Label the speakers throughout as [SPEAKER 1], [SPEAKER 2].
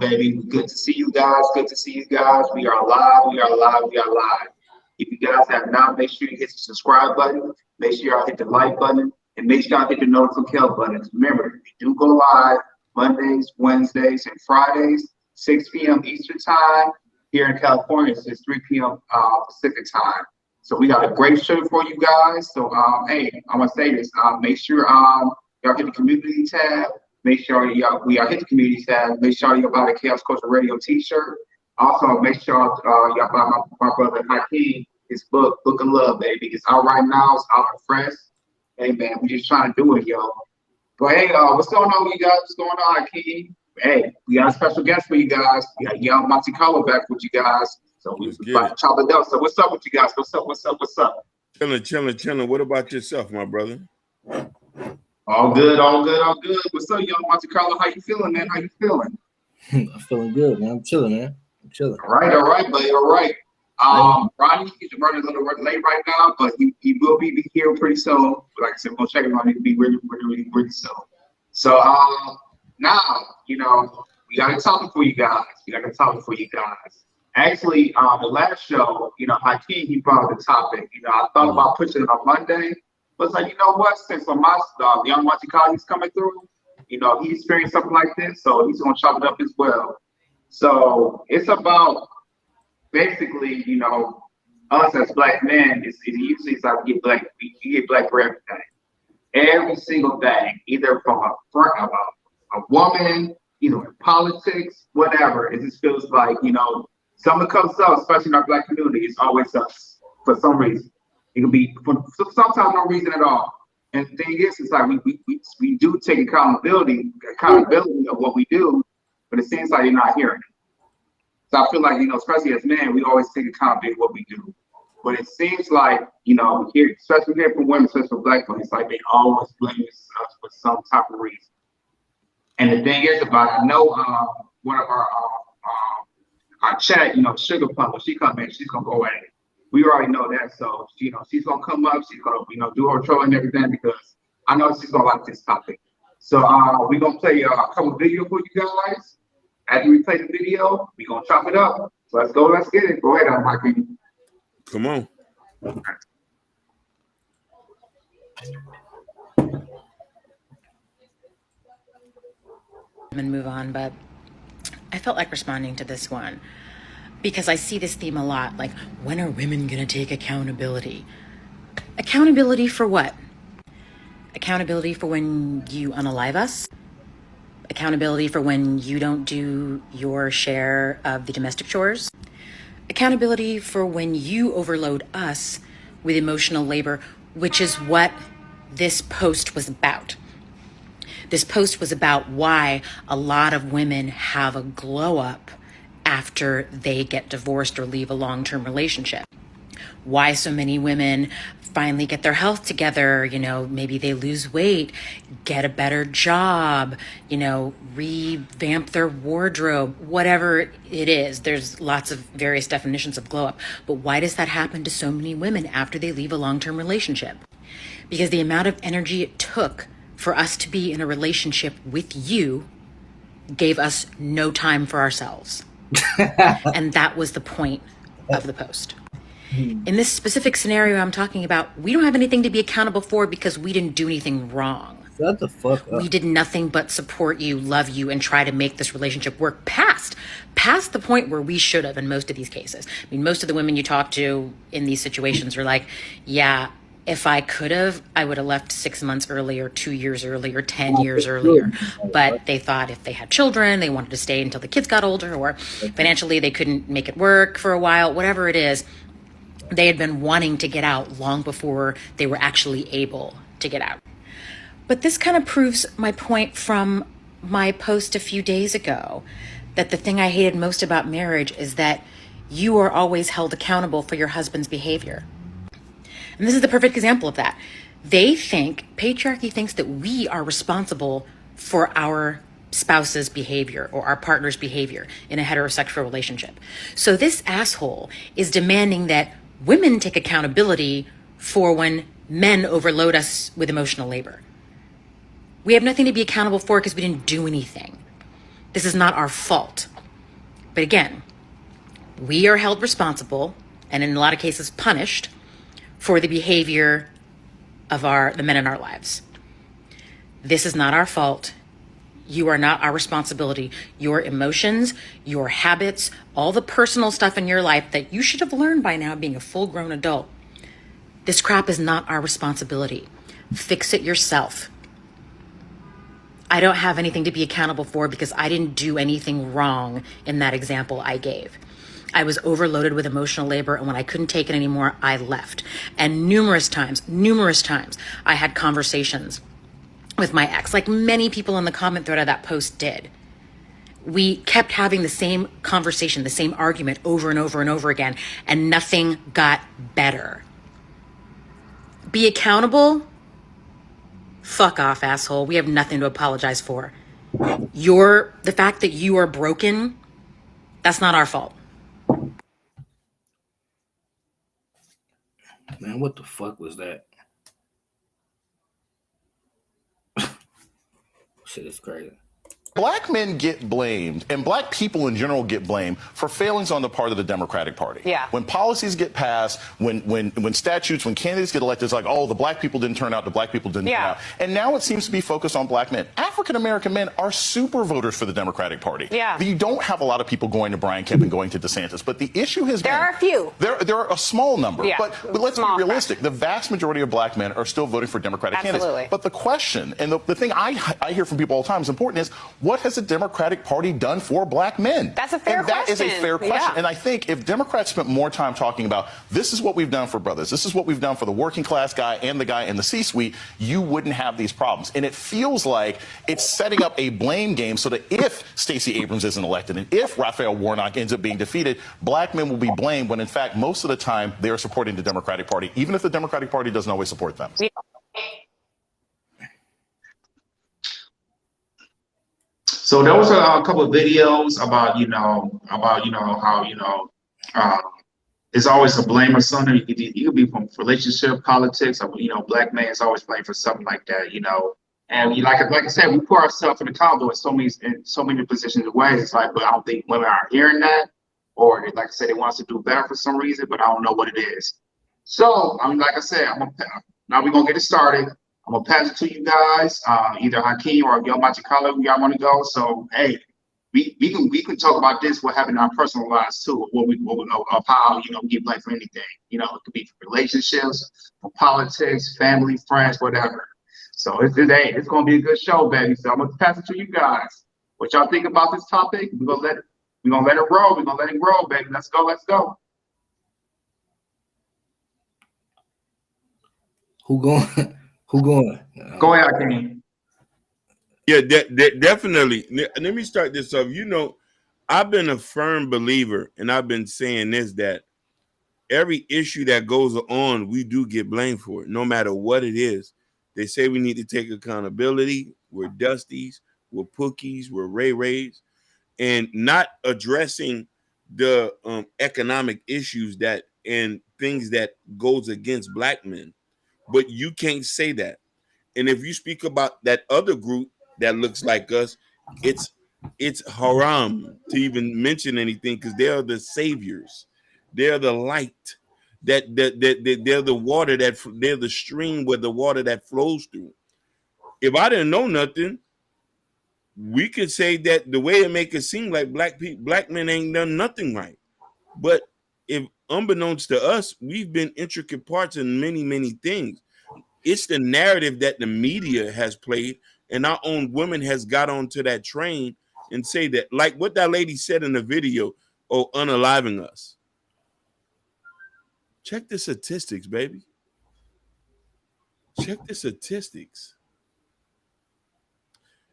[SPEAKER 1] baby. Good to see you guys. Good to see you guys. We are live. We are live. We are live. If you guys have not, make sure you hit the subscribe button. Make sure y'all hit the like button. And make sure y'all hit the notification buttons. Remember, we do go live Mondays, Wednesdays, and Fridays, 6 p.m. Eastern Time. Here in California, it's 3 p.m. Pacific Time. So we got a great show for you guys. So, hey, I want to say this. Make sure y'all hit the community tab. Make sure y'all hit the community tab. Make sure y'all buy the Chaos Culture Radio T-shirt. Also, make sure y'all buy my brother Hakeem his book of Love, baby. It's out right now. It's out and fresh. Hey, man, we just trying to do it, yo. But hey, what's going on, you guys? What's going on, Hakeem? Hey, we got a special guest for you guys. We got Young Monte Carlo back with you guys. So we about to chop it down. So what's up with you guys? What's up?
[SPEAKER 2] Chilling. What about yourself, my brother?
[SPEAKER 1] All good. What's up, Young Monte Carlo? How you feeling, man? How you feeling?
[SPEAKER 3] I'm feeling good, man. I'm chilling, man.
[SPEAKER 1] All right, buddy. All right. Ronnie, he's running a little late right now, but he will be here pretty soon. Like I said, we'll check him on. He'll be really soon. So now, we got a topic for you guys. Actually, the last show, Hakeem, he brought up the topic. I thought about pushing it on Monday, but it's like, you know what? Since my Young Monte Carlo, he's coming through, he experienced something like this, so he's gonna chop it up as well. So it's about basically, us as black men. It's usually it's like you get black for every single thing, either from a woman, either in politics, whatever. It just feels like something comes up, especially in our black community. It's always us for some reason. It can be for sometimes no reason at all. And the thing is, it's like we do take accountability of what we do, but it seems like you're not hearing it. So I feel like, especially as men, we always take accountability of what we do. But it seems like, especially here from women, especially for black women, it's like they always blame us for some type of reason. And the thing is about it, I know one of our chat, Sugar Plum, when she come in, she's gonna go at it. We already know that, so she's gonna come up, she's gonna do her trolling and everything because I know she's gonna like this topic. So we're gonna play a couple videos for you guys. After we play the video, we're gonna chop it up. So let's get it. Go ahead, Mikey.
[SPEAKER 2] Come on.
[SPEAKER 4] And move on, but I felt like responding to this one because I see this theme a lot. Like, when are women gonna take accountability? Accountability for what? Accountability for when you unalive us? Accountability for when you don't do your share of the domestic chores? Accountability for when you overload us with emotional labor, which is what this post was about. This post was about why a lot of women have a glow up after they get divorced or leave a long-term relationship. Why so many women finally get their health together, maybe they lose weight, get a better job, revamp their wardrobe, whatever it is. There's lots of various definitions of glow up. But why does that happen to so many women after they leave a long-term relationship? Because the amount of energy it took for us to be in a relationship with you gave us no time for ourselves. And that was the point of the post. In this specific scenario I'm talking about, we don't have anything to be accountable for because we didn't do anything wrong.
[SPEAKER 3] Shut the fuck up.
[SPEAKER 4] We did nothing but support you, love you, and try to make this relationship work past the point where we should have in most of these cases. I mean, most of the women you talk to in these situations are like, yeah, if I could have, I would have left 6 months earlier, 2 years earlier, 10 years earlier. But they thought if they had children, they wanted to stay until the kids got older, or financially they couldn't make it work for a while, whatever it is. They had been wanting to get out long before they were actually able to get out. But this kind of proves my point from my post a few days ago, that the thing I hated most about marriage is that you are always held accountable for your husband's behavior. And this is the perfect example of that. Patriarchy thinks that we are responsible for our spouse's behavior or our partner's behavior in a heterosexual relationship. So this asshole is demanding that women take accountability for when men overload us with emotional labor. We have nothing to be accountable for because we didn't do anything. This is not our fault. But again, we are held responsible and in a lot of cases punished for the behavior of the men in our lives. This is not our fault. You are not our responsibility. Your emotions, your habits, all the personal stuff in your life that you should have learned by now being a full-grown adult. This crap is not our responsibility. Fix it yourself. I don't have anything to be accountable for because I didn't do anything wrong in that example I gave. I was overloaded with emotional labor, and when I couldn't take it anymore, I left. And numerous times, I had conversations with my ex, like many people in the comment thread of that post did. We kept having the same conversation, the same argument over and over and over again, and nothing got better. Be accountable? Fuck off, asshole. We have nothing to apologize for. The fact that you are broken, that's not our fault.
[SPEAKER 3] Man, what the fuck was that? Shit is crazy.
[SPEAKER 5] Black men get blamed, and black people in general get blamed for failings on the part of the Democratic Party.
[SPEAKER 6] Yeah.
[SPEAKER 5] When policies get passed, when statutes, when candidates get elected, it's like, oh, the black people didn't turn out, the black people didn't turn out. And now it seems to be focused on black men. African-American men are super voters for the Democratic Party.
[SPEAKER 6] Yeah.
[SPEAKER 5] You don't have a lot of people going to Brian Kemp and going to DeSantis, but the issue has been...
[SPEAKER 6] There are a few.
[SPEAKER 5] There are a small number,
[SPEAKER 6] Yeah.
[SPEAKER 5] but let's be realistic. The vast majority of black men are still voting for Democratic candidates. But the question, and the thing I hear from people all the time is important, is what has the Democratic Party done for black men?
[SPEAKER 6] That's a fair question.
[SPEAKER 5] That is a fair question.
[SPEAKER 6] Yeah.
[SPEAKER 5] And I think if Democrats spent more time talking about this is what we've done for brothers, this is what we've done for the working class guy and the guy in the C-suite, you wouldn't have these problems. And it feels like it's setting up a blame game so that if Stacey Abrams isn't elected and if Raphael Warnock ends up being defeated, black men will be blamed when in fact most of the time they are supporting the Democratic Party, even if the Democratic Party doesn't always support them.
[SPEAKER 6] Yeah.
[SPEAKER 1] So there was a couple of videos about how it's always a blame or something. You could be from relationship politics, or black man is always blamed for something like that, And like I said, we put ourselves in the combo in so many positions and ways. It's like, but I don't think women are hearing that, or like I said, they want us to do better for some reason, but I don't know what it is. So like I said, now we're gonna get it started. I'm gonna pass it to you guys, either Hakeem or Yo Machikala, we y'all want to go. So hey, we can talk about this, what happened in our personal lives too, of how we get blamed for anything. It could be for relationships, for politics, family, friends, whatever. So it's gonna be a good show, baby. So I'm gonna pass it to you guys. What y'all think about this topic? We're gonna let it roll. We're gonna let it roll, baby. Let's go.
[SPEAKER 3] Who going? Who going?
[SPEAKER 1] Go ahead, Hakeem.
[SPEAKER 2] Yeah, definitely. Let me start this off. I've been a firm believer, and I've been saying this, that every issue that goes on, we do get blamed for it, no matter what it is. They say we need to take accountability. We're Dusties, we're Pookies, we're Ray Rays, and not addressing the economic issues that and things that goes against black men. But you can't say that. And if you speak about that other group that looks like us, it's haram to even mention anything, because they are the saviors. They're the light. They're the water they're the stream where the water that flows through. If I didn't know nothing, we could say that the way it make it seem like black men ain't done nothing right. But if unbeknownst to us, we've been intricate parts in many, many things. It's the narrative that the media has played, and our own women has got onto that train and say that, like what that lady said in the video, unaliving us. Check the statistics, baby. Check the statistics.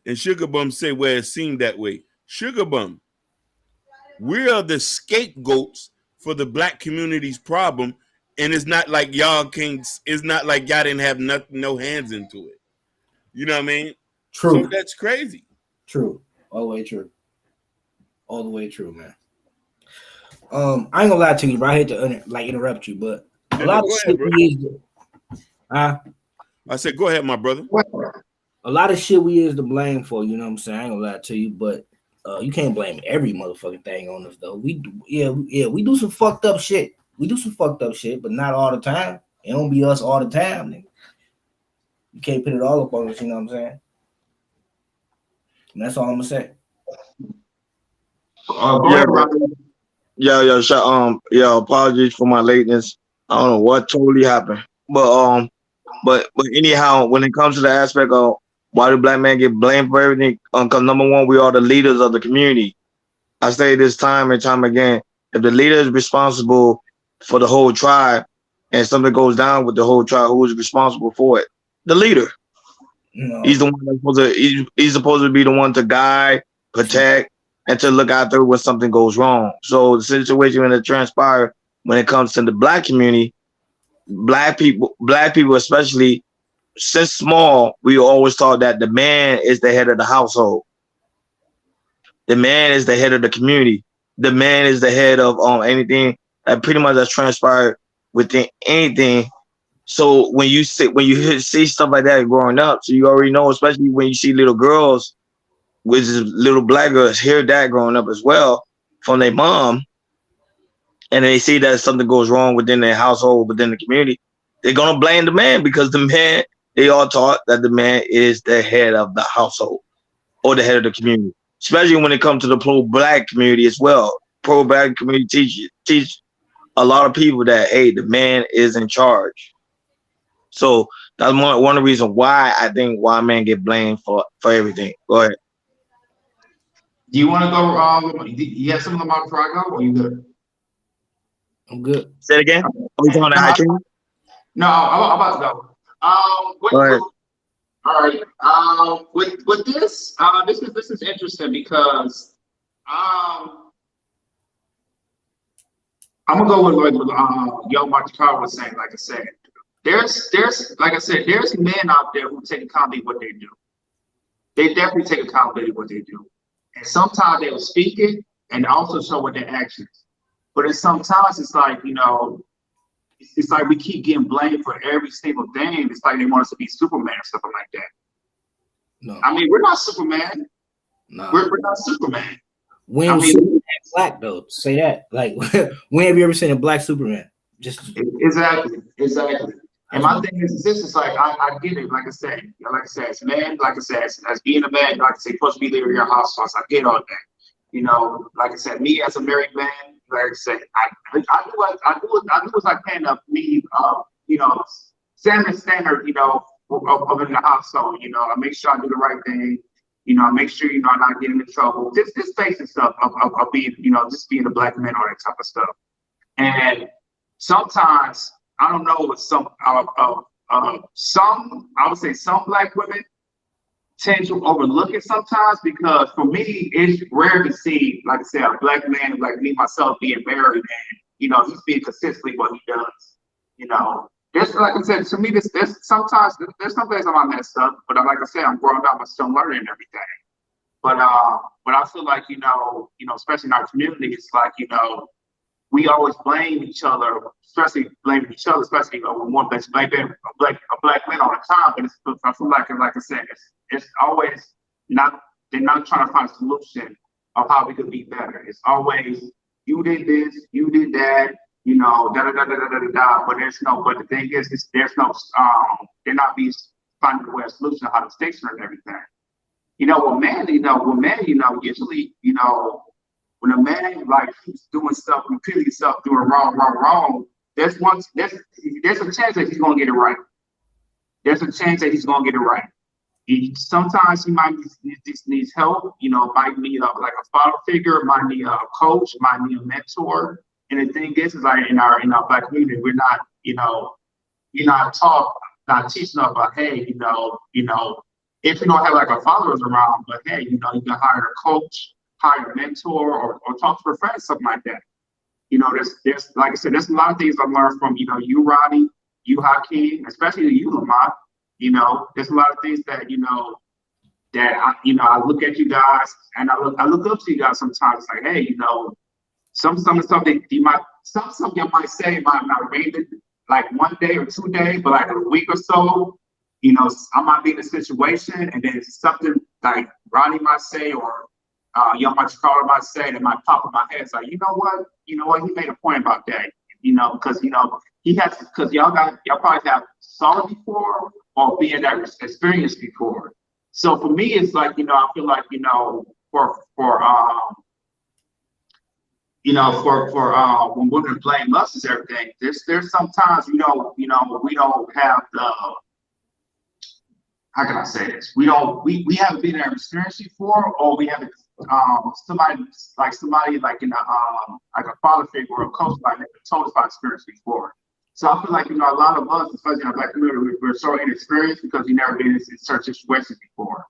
[SPEAKER 2] And Sugar Bum say, well, it seemed that way. Sugar Bum, we are the scapegoats for the black community's problem, and it's not like y'all didn't have no hands into it. You know what I mean?
[SPEAKER 3] True.
[SPEAKER 2] So that's crazy.
[SPEAKER 3] True. All the way true. All the way true, man. I ain't gonna lie to you, bro. I hate to interrupt you, but a lot of shit
[SPEAKER 2] I said, go ahead, my brother.
[SPEAKER 3] A lot of shit we is to blame for, you know what I'm saying? I ain't gonna lie to you, but You can't blame every motherfucking thing on us though. We do some fucked up shit. We do some fucked up shit, but not all the time. It don't be us all the time, nigga. You can't put it all up on us, you know what I'm saying? And that's all I'm gonna say.
[SPEAKER 6] Yeah, apologies for my lateness. I don't know what totally happened. But anyhow, when it comes to the aspect of why do black men get blamed for everything? Because number one, we are the leaders of the community. I say this time and time again, if the leader is responsible for the whole tribe and something goes down with the whole tribe, who is responsible for it? The leader.
[SPEAKER 3] No.
[SPEAKER 6] He's the one that's he's supposed to be the one to guide, protect, and to look after when something goes wrong. So the situation when it transpired when it comes to the black community, black people especially, since small, we always taught that the man is the head of the household. The man is the head of the community. The man is the head of anything that pretty much has transpired within anything. So when you see stuff like that growing up, so you already know, especially when you see little girls, which is little black girls, hear that growing up as well from their mom, and they see that something goes wrong within their household, within the community, they're gonna blame the man because the man, they all taught that the man is the head of the household or the head of the community. Especially when it comes to the pro-black community as well. Pro-black community teach a lot of people that, hey, the man is in charge. So that's one of the reasons why I think why men get blamed for everything. Go ahead.
[SPEAKER 1] Do you want to go? You have something about before I go, or you good?
[SPEAKER 3] I'm good.
[SPEAKER 6] Say it again. Are we talking high king?
[SPEAKER 1] No, I'm about to go.
[SPEAKER 6] Go ahead.
[SPEAKER 1] All right. With this, this is interesting because I'm gonna go with what Yo Martikar was saying. Like I said, there's men out there who take accountability what they do. They definitely take accountability what they do, and sometimes they will speak it and also show what their actions. But then sometimes it's like, you know, it's like we keep getting blamed for every single thing. It's like they want us to be Superman or something like that.
[SPEAKER 3] No,
[SPEAKER 1] I mean, we're not Superman.
[SPEAKER 3] no.
[SPEAKER 1] We're not Superman.
[SPEAKER 3] When was Superman black though? Say that. Like, when have you ever seen a black Superman? Just
[SPEAKER 1] exactly. And my thing is this is like I get it. Like I said, as man, like I said, as being a man, like I say, supposed to be leader of your house. So I get all that. You know, like I said, me as a married man, like I said, I do as I can of me, you know, setting the standard, you know, of in the household. You know, I make sure I do the right thing. You know, I make sure, you know, I'm not getting in trouble. This basic stuff of being, you know, just being a black man, all that type of stuff. And sometimes I don't know what some I would say some black women tend to overlook it sometimes, because for me it's rare to see, like I said, a black man like me myself being married and, you know, he's being consistently what he does. You know, there's, like I said, to me there's sometimes there's some things I'm messed up, but like I said, I'm growing up, I'm still learning and everything. But I feel like, you know, especially in our community, it's like, you know, we always blame each other, especially when one black man all the time. But I feel like I said, it's always not, they're not trying to find a solution of how we could be better. It's always, you did this, you did that, you know, da da da da da da da. But the thing is, they're not be finding a way of solution of how to fix it and everything. You know, with men, usually, you know, when a man like keeps doing stuff, repeating himself, doing wrong, there's a chance that he's gonna get it right. There's a chance that he's gonna get it right. Sometimes he might needs help. You know, might need like a father figure, might need a coach, might need a mentor. And the thing is like in our black community, we're not, you know, you're not teaching about, hey, you know, if you don't have like a father around, but hey, you know, you can hire a coach, hire a mentor, or talk to a friend, something like that. You know, there's like I said, there's a lot of things I learned from, you know, you, Ronnie, you, Hakeem, especially you, Lamont. You know, there's a lot of things that, you know, that I look at you guys and I look up to you guys sometimes. It's like, hey, you know, some of the stuff that you might say might not read it like 1 day or 2 days, but like a week or so, you know, I might be in a situation and then something like Ronnie might say or Young Monty Carlo might say that might pop in my head. It's like, you know what? He made a point about that. Because he has, because y'all probably have saw it before or been in that experience before. So for me, it's like, I feel like, for when women blame us and everything, there's sometimes, we don't have the, how can I say this? We haven't been in that experience before, or we haven't, somebody like in like a father figure or a coach like that told us about experience before. So I feel like, a lot of us, especially in the Black community, we're so inexperienced because we've never been in certain situations before.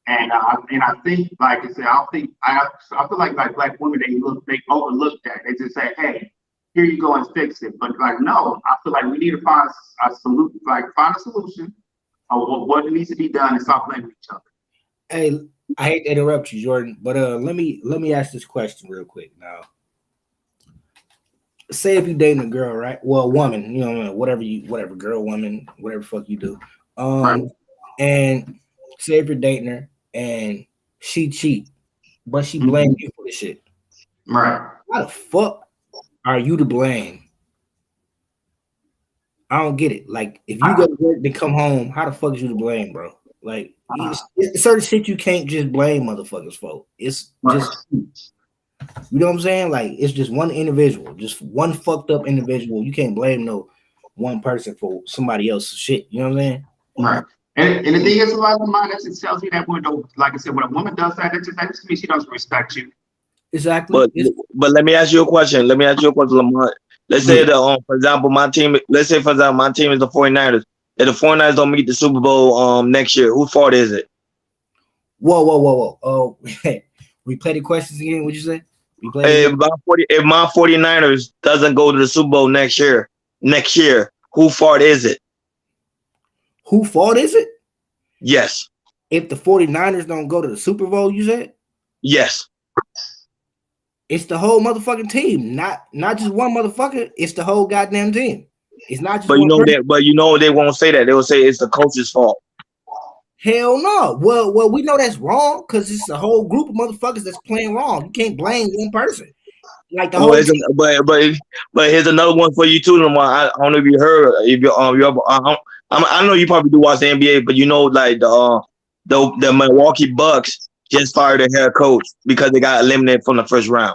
[SPEAKER 1] And I think, like I said, I feel like Black women, they overlook that. They just say, hey, here you go and fix it. But like, no, I feel like we need to find a solution, of what needs to be done and stop blaming each other.
[SPEAKER 3] Hey, I hate to interrupt you, Jordan, but let me ask this question real quick now. Say if you dating a girl, right? Well, a woman, whatever, girl, woman, whatever fuck you do.
[SPEAKER 1] Right.
[SPEAKER 3] And say if you're dating her and she cheat, but she blamed you for the shit.
[SPEAKER 1] Right.
[SPEAKER 3] How the fuck are you to blame? I don't get it. Like, if you go to work to come home, how the fuck is you to blame, bro? Like, it's certain shit you can't just blame motherfuckers for. It's just, you know what I'm saying? Like, it's just one individual, just one fucked up individual. You can't blame no one person for somebody else's shit. You know what I'm saying?
[SPEAKER 1] Right. And the thing is, a lot of mine, that just tells me that like I said, when a woman does that, that just means she doesn't respect you.
[SPEAKER 3] Exactly.
[SPEAKER 6] But let me ask you a question. Lamont. Let's say that, for example, my team is the 49ers. If the 49ers don't meet the Super Bowl next year, whose fault is it?
[SPEAKER 3] Whoa. Oh, replay the questions again. What'd you say?
[SPEAKER 6] If my 49ers doesn't go to the Super Bowl next year, whose fault is it?
[SPEAKER 3] Whose fault is it?
[SPEAKER 6] Yes.
[SPEAKER 3] If the 49ers don't go to the Super Bowl, you said?
[SPEAKER 6] Yes.
[SPEAKER 3] It's the whole motherfucking team, not just one motherfucker. It's the whole goddamn team. It's not just.
[SPEAKER 6] But they won't say that. They will say it's the coach's fault.
[SPEAKER 3] Hell no. Well, we know that's wrong because it's a whole group of motherfuckers that's playing wrong. You can't blame one person. Like the whole.
[SPEAKER 6] But here's another one for you too, Lamar. I don't know if you heard. I know you probably do watch the NBA, but like the Milwaukee Bucks just fired their head coach because they got eliminated from the first round.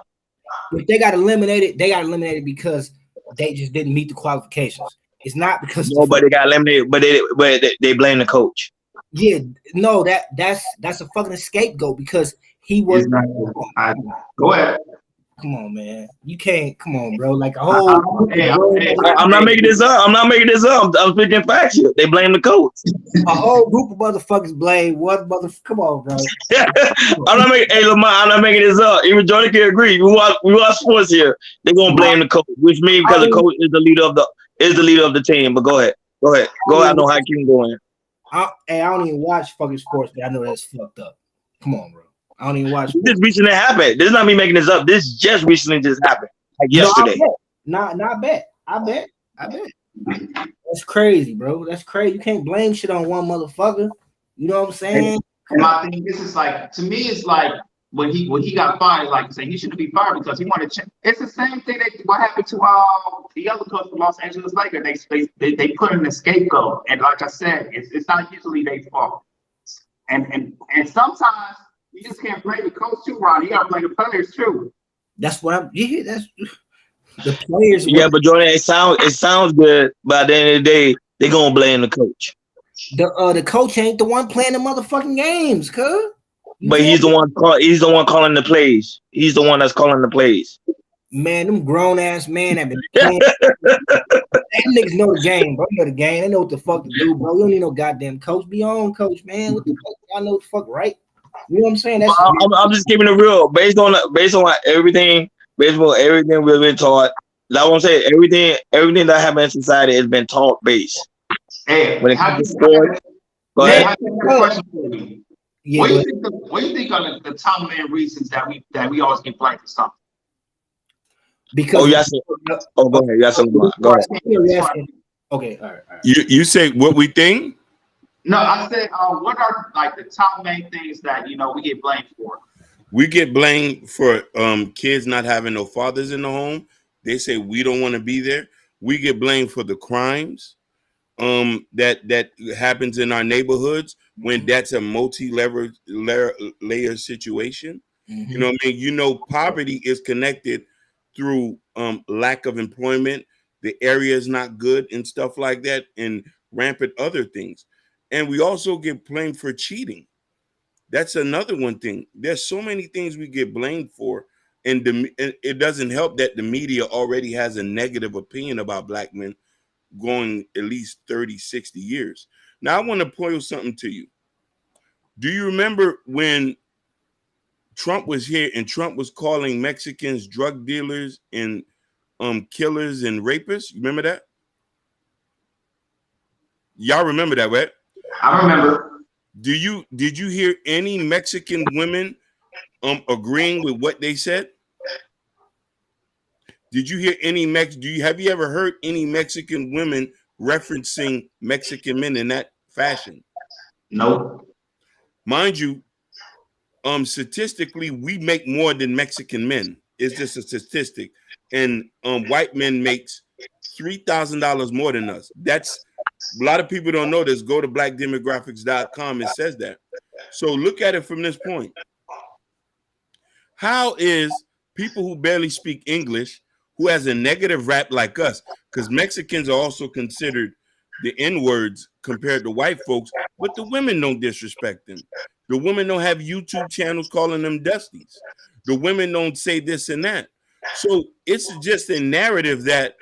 [SPEAKER 3] If they got eliminated, because they just didn't meet the qualifications. It's not because
[SPEAKER 6] but they got eliminated, but they blame the coach.
[SPEAKER 3] Yeah, no, that's a fucking scapegoat because he was.
[SPEAKER 1] Go ahead.
[SPEAKER 3] Come on, man. You can't. Come on, bro. Like a whole.
[SPEAKER 6] I'm not making this up. I'm speaking facts here. They blame the coach.
[SPEAKER 3] A whole group of motherfuckers blame one motherfucker. Come on, bro.
[SPEAKER 6] Lamar, I'm not making this up. Even Jordan can agree. We watch sports here. They're gonna blame the coach, which means because the coach is the leader of the team. But go ahead. I know how you can go in.
[SPEAKER 3] I don't even watch fucking sports, but I know that's fucked up. Come on, bro. I don't even watch.
[SPEAKER 6] This recently happened. This is not me making this up. This just recently happened, like yesterday.
[SPEAKER 3] Not bet. I bet. That's crazy, bro. That's crazy. You can't blame shit on one motherfucker. You know what I'm saying?
[SPEAKER 1] And my thing, this is like, to me, it's like when he got fired, like I say, he shouldn't be fired because he wanted to change. It's the same thing that what happened to the other coach from Los Angeles Lakers. They put in a scapegoat, and like I said, it's not usually their fault. And sometimes you just can't blame the coach too, Ron. You gotta blame the players too.
[SPEAKER 3] That's what I'm. Yeah, that's the players.
[SPEAKER 6] Yeah, but Jordan, it sounds good, but at the end of the day, they're gonna blame the coach.
[SPEAKER 3] The coach ain't the one playing the motherfucking games, cuz.
[SPEAKER 6] But he's the one calling the plays. He's the one that's calling the plays.
[SPEAKER 3] Man, them grown ass man have been playing. Them niggas know the game, bro. They know the game. They know what the fuck to do, bro. You don't need no goddamn coach. Be on, coach, man. What the fuck? Y'all know what the fuck, right? You know what I'm saying?
[SPEAKER 6] I'm just keeping it real. Based on everything we've been taught. Like I'm saying, everything that happens in society has been taught based.
[SPEAKER 1] Hey,
[SPEAKER 6] when it comes to sport, go ahead.
[SPEAKER 1] I have a question for you. Yeah, what do you think are the top main reasons that we always get blamed for something?
[SPEAKER 3] Because
[SPEAKER 6] go ahead. You something. Go ahead.
[SPEAKER 3] Okay, all right.
[SPEAKER 2] You say what we think?
[SPEAKER 1] No, I said what are like the top main things that we get blamed for?
[SPEAKER 2] We get blamed for kids not having no fathers in the home. They say we don't want to be there. We get blamed for the crimes that happens in our neighborhoods when that's a layer situation. You know what I mean? You know, poverty is connected through lack of employment. The area is not good and stuff like that, and rampant other things. And we also get blamed for cheating. That's another one thing. There's so many things we get blamed for, and it doesn't help that the media already has a negative opinion about black men going at least 30, 60 years. Now, I want to point something to you. Do you remember when Trump was here and Trump was calling Mexicans drug dealers and killers and rapists? You remember that? Y'all remember that, right?
[SPEAKER 1] I remember.
[SPEAKER 2] Did you hear any Mexican women agreeing with what they said? Did you hear any have you ever heard any Mexican women referencing Mexican men in that fashion?
[SPEAKER 1] No.
[SPEAKER 2] Mind you, statistically, we make more than Mexican men. It's just a statistic. And white men makes $3,000 more than us. That's a lot of people don't know this. Go to blackdemographics.com. It says that. So look at it from this point. How is people who barely speak English, who has a negative rap like us, because Mexicans are also considered the N-words compared to white folks, but the women don't disrespect them. The women don't have YouTube channels calling them Dusties. The women don't say this and that. So it's just a narrative that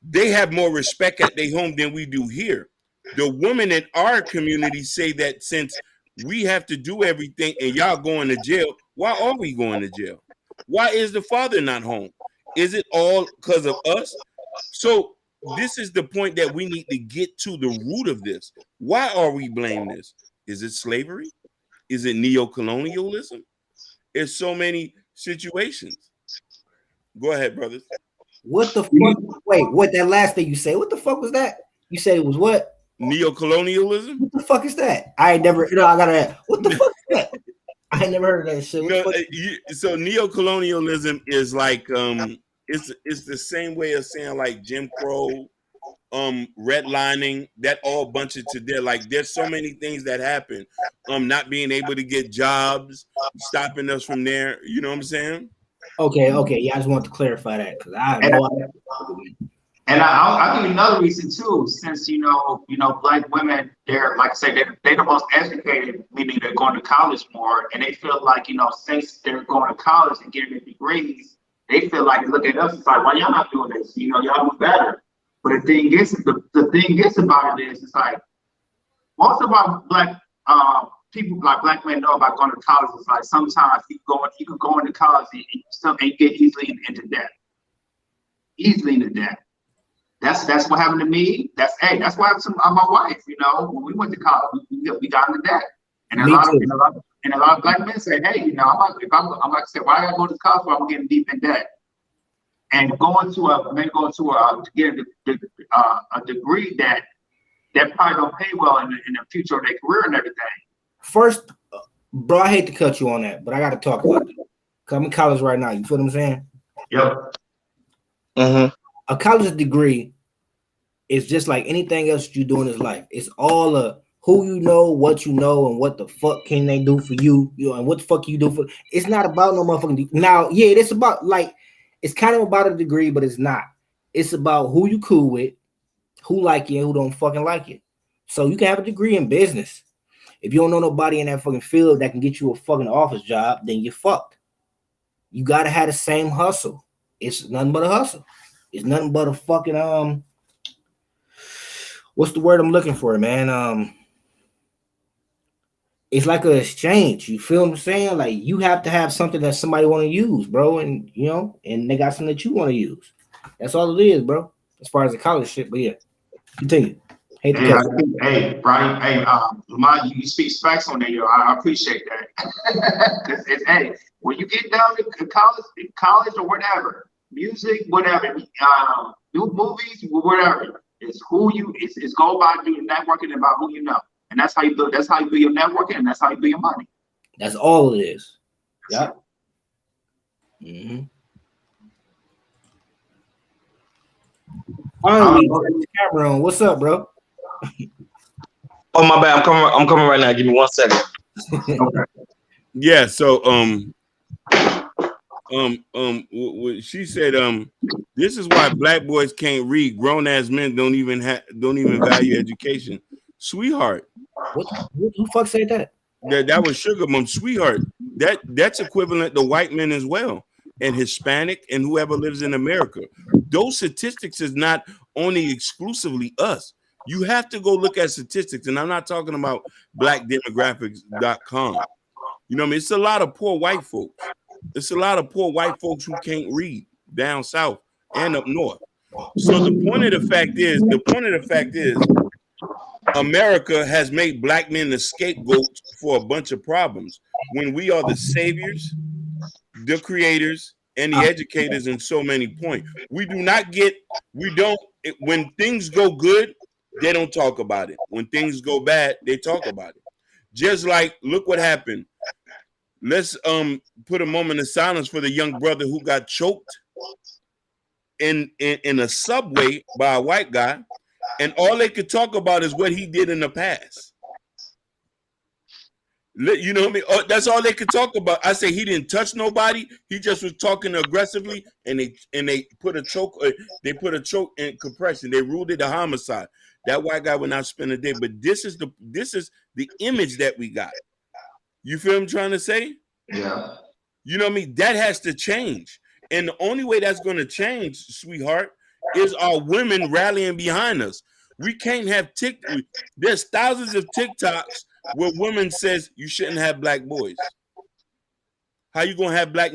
[SPEAKER 2] they have more respect at their home than we do here. The women in our community say that since we have to do everything and y'all going to jail, why are we going to jail? Why is the father not home? Is it all because of us? So this is the point that we need to get to the root of this. Why are we blaming this? Is it slavery? Is it neo-colonialism? There's so many situations. Go ahead, brothers.
[SPEAKER 3] What the fuck? Wait, what that last thing you say? What the fuck was that? You said it was what?
[SPEAKER 2] Neo-colonialism?
[SPEAKER 3] What the fuck is that? I ain't never, I gotta, what the fuck is that? I ain't never heard of that shit.
[SPEAKER 2] So neo-colonialism is like, it's the same way of saying like Jim Crow, redlining, that all bunch of today. Like there's so many things that happen. Not being able to get jobs, stopping us from there. You know what I'm saying?
[SPEAKER 3] Okay. Yeah, I just want to clarify that because I have no idea.
[SPEAKER 1] And I'll give you another reason too. Since you know, black women, they're like I say, they're the most educated, meaning they're going to college more, and they feel like since they're going to college and getting their degrees, they feel like they look at us and like, why y'all not doing this? Y'all do better. But the thing is, the thing is about it is, it's like most of our black people, like black men, know about going to college. It's like sometimes you can go into college and get easily into debt. Easily into debt. That's what happened to me. That's what happened to my wife. When we went to college, we got into debt. And a lot of black men say, hey, I'm like to say, why I go to college? Well, I'm getting deep in debt. And to get a degree that probably don't pay well in the future of their career and everything.
[SPEAKER 3] First, bro, I hate to cut you on that, but I got to talk about it. I'm in college right now. You feel what I'm saying?
[SPEAKER 1] Yep.
[SPEAKER 3] Mm-hmm. A college degree is just like anything else you do in this life. It's all who you know, what you know, and what the fuck can they do for you, and what the fuck you do for. It's not about no motherfucking. Now, yeah, it's about it's kind of about a degree, but it's not. It's about who you cool with, who like you, and who don't fucking like you. So you can have a degree in business. If you don't know nobody in that fucking field that can get you a fucking office job, then you're fucked. You gotta have the same hustle. It's nothing but a hustle. It's nothing but a fucking what's the word I'm looking for, man? It's like an exchange. You feel what I'm saying? Like you have to have something that somebody want to use, bro, and and they got something that you want to use. That's all it is, bro. As far as the college shit, but yeah, continue.
[SPEAKER 1] Hey, Brian. Hey, Lamont, you speak facts on that, I appreciate that. Hey, when you get down to college or whatever, music, whatever, new movies, whatever. It's who you. It's go about doing networking about who you know, and that's how you build. That's how you build your networking, and that's how you build your money.
[SPEAKER 3] That's all it is. Yeah. Mm-hmm. Finally, Cameron, what's up, bro?
[SPEAKER 6] Oh my bad, I'm coming right now. Give me 1 second.
[SPEAKER 1] Okay.
[SPEAKER 2] Yeah. So she said this is why black boys can't read. Grown ass men don't even value education. Sweetheart.
[SPEAKER 3] Who fuck said that?
[SPEAKER 2] That was Sugar Mom. Sweetheart. That's equivalent to white men as well, and Hispanic and whoever lives in America. Those statistics is not only exclusively us. You have to go look at statistics, and I'm not talking about blackdemographics.com. You know what I mean? It's a lot of poor white folks. It's a lot of poor white folks who can't read down south and up north. So the point of the fact is, America has made black men the scapegoats for a bunch of problems when we are the saviors, the creators, and the educators in so many points. When things go good, they don't talk about it. When things go bad, they talk about it. Just like, look what happened. Let's put a moment of silence for the young brother who got choked in a subway by a white guy, and all they could talk about is what he did in the past. You know what I mean? That's all they could talk about. I say he didn't touch nobody. He just was talking aggressively, and they put a choke. They put a choke in compression. They ruled it a homicide. That white guy would not spend a day. But this is the image that we got. You feel what I'm trying to say?
[SPEAKER 1] Yeah.
[SPEAKER 2] You know what I mean? That has to change. And the only way that's going to change, sweetheart, is our women rallying behind us. We can't have there's thousands of TikToks where women says you shouldn't have black boys. How you gonna have black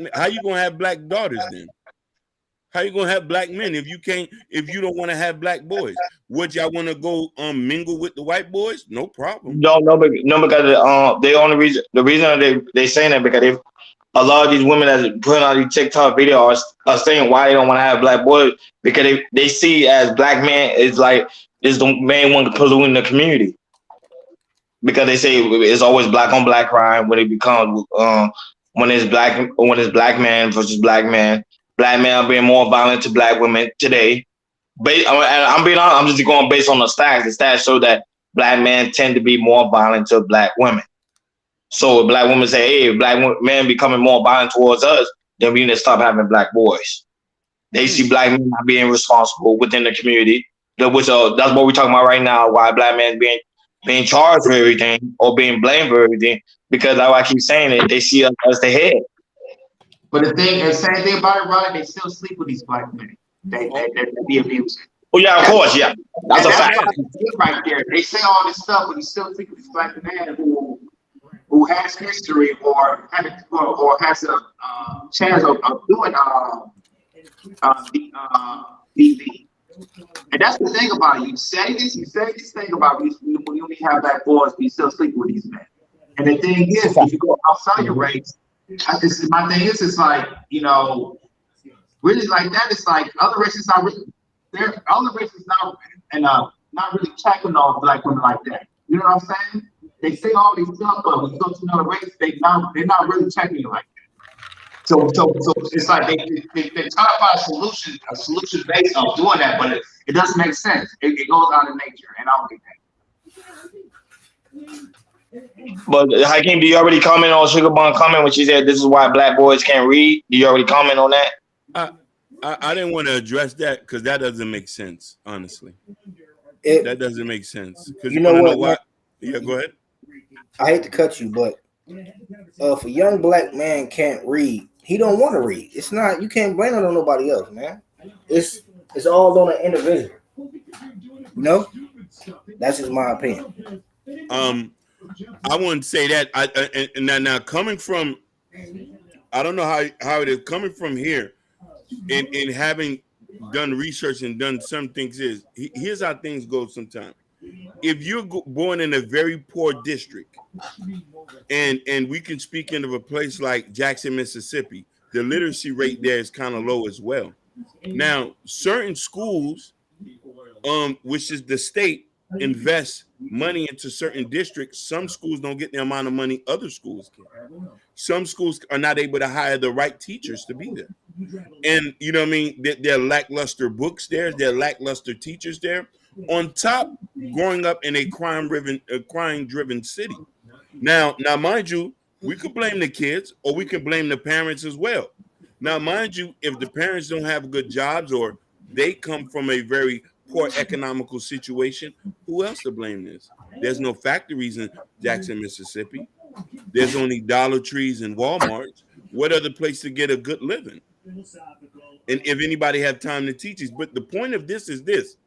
[SPEAKER 2] daughters then? How you gonna have black men if you don't want to have black boys? Would y'all want to go mingle with the white boys? No problem.
[SPEAKER 6] No, because the reason they saying that because a lot of these women that putting on these TikTok videos are saying why they don't want to have black boys because they see as black man is the main one polluting the community. Because they say it's always black on black crime when it becomes when it's black man versus black man are being more violent to black women today. But I'm being honest, I'm just going based on the stats. The stats show that black men tend to be more violent to black women. So if black women say, hey, black men becoming more violent towards us, then we need to stop having black boys. They see black men not being responsible within the community, that's what we're talking about right now, why black men being charged for everything or being blamed for everything, because like I keep saying it, they see us as the head.
[SPEAKER 1] But the same thing about it, Ronnie, they still sleep with these black men. They be abusing.
[SPEAKER 6] Oh yeah, of course, yeah. That's a fact.
[SPEAKER 1] Right there. They say all this stuff, but he still sleep with this black man who has history or has a chance of doing DV. And that's the thing about it. You say this thing about when you only have black boys, but you still sleep with these men. And the thing is, if you go outside your race, my thing is, it's like, really like that. It's like other races are not really checking on black women like that. You know what I'm saying? They say all these stuff, but when you go to another race, they're not really checking you like that. So it's like they try to find a solution based on doing that, but it doesn't make sense. It goes out of nature, and I don't get that.
[SPEAKER 6] But Hakeem, do you already comment on Sugar Bun comment when she said this is why black boys can't read? Do you already comment on that?
[SPEAKER 2] I didn't want to address that because that doesn't make sense, honestly. That doesn't make sense. Because
[SPEAKER 3] you know what?
[SPEAKER 2] Yeah, go ahead.
[SPEAKER 3] I hate to cut you, but if a young black man can't read, he don't want to read. It's not, you can't blame it on nobody else, man. It's all on the individual. No, that's just my opinion.
[SPEAKER 2] I wouldn't say that. And now coming from, I don't know how it is coming from here, and having done research and done some things is here's how things go sometimes. If you're born in a very poor district, and we can speak into a place like Jackson, Mississippi, the literacy rate there is kind of low as well. Now, certain schools, which is the state, invest money into certain districts, some schools don't get the amount of money other schools get. Some schools are not able to hire the right teachers to be there. And you know what I mean? There are lackluster books there, there are lackluster teachers there. On top, growing up in a crime-driven city. Now, mind you, we could blame the kids or we can blame the parents as well. Now, mind you, if the parents don't have good jobs or they come from a very poor economical situation, who else to blame this? There's no factories in Jackson, Mississippi. There's only Dollar Trees and Walmarts. What other place to get a good living? And if anybody have time to teach us, but the point of this is this: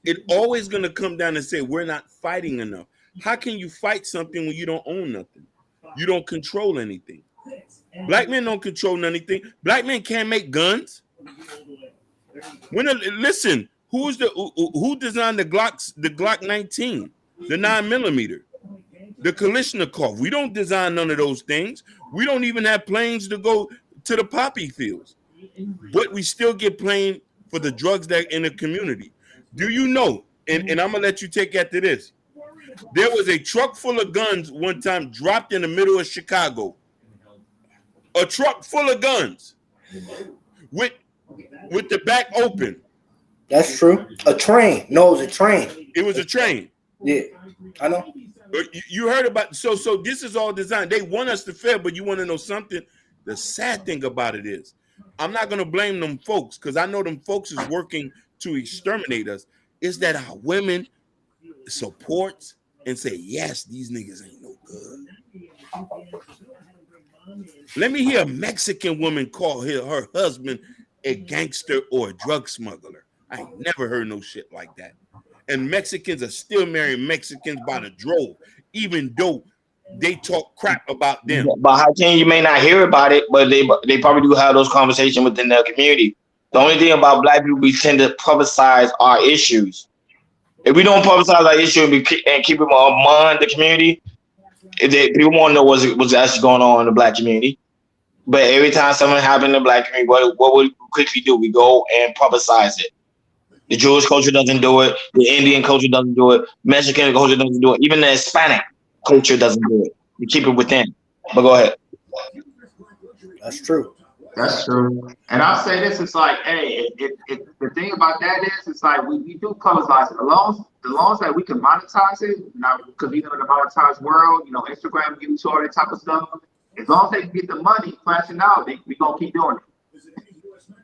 [SPEAKER 2] it always going to come down and say we're not fighting enough. How can you fight something when you don't own nothing? You don't control anything. Black men don't control anything. Black men can't make guns. Listen, who designed the Glock 19, the 9mm, the Kalashnikov? We don't design none of those things. We don't even have planes to go to the poppy fields, but we still get blamed for the drugs that are in the community. Do you know? And I'm gonna let you take after this. There was a truck full of guns one time dropped in the middle of Chicago. A truck full of guns with the back open.
[SPEAKER 3] That's true. A train. No, it was a train.
[SPEAKER 2] It was a train.
[SPEAKER 3] Yeah, I know.
[SPEAKER 2] You heard about so this is all designed. They want us to fail, but you want to know something? The sad thing about it is, I'm not gonna blame them folks because I know them folks is working to exterminate us. Is that our women supports and say, yes, these niggas ain't no good. Let me hear a Mexican woman call her husband a gangster or a drug smuggler. I ain't never heard no shit like that. And Mexicans are still marrying Mexicans by the drove, even though they talk crap about them.
[SPEAKER 6] But how can you may not hear about it, but they probably do have those conversations within their community. The only thing about Black people, we tend to publicize our issues. If we don't publicize our issue and keep them among the community, people won't know what's actually going on in the Black community. But every time something happens in the Black community, what we quickly do? We go and publicize it. The Jewish culture doesn't do it. The Indian culture doesn't do it. Mexican culture doesn't do it. Even the Hispanic culture doesn't do it. We keep it within. But go ahead.
[SPEAKER 3] That's true.
[SPEAKER 1] That's true. And I'll say this, it's like, hey, the thing about that is, it's like we do publicize it. The laws that we can monetize it, now because we live in a monetized world, Instagram, YouTube, all that type of stuff. As long as they can get the money flashing out, we gonna keep doing it.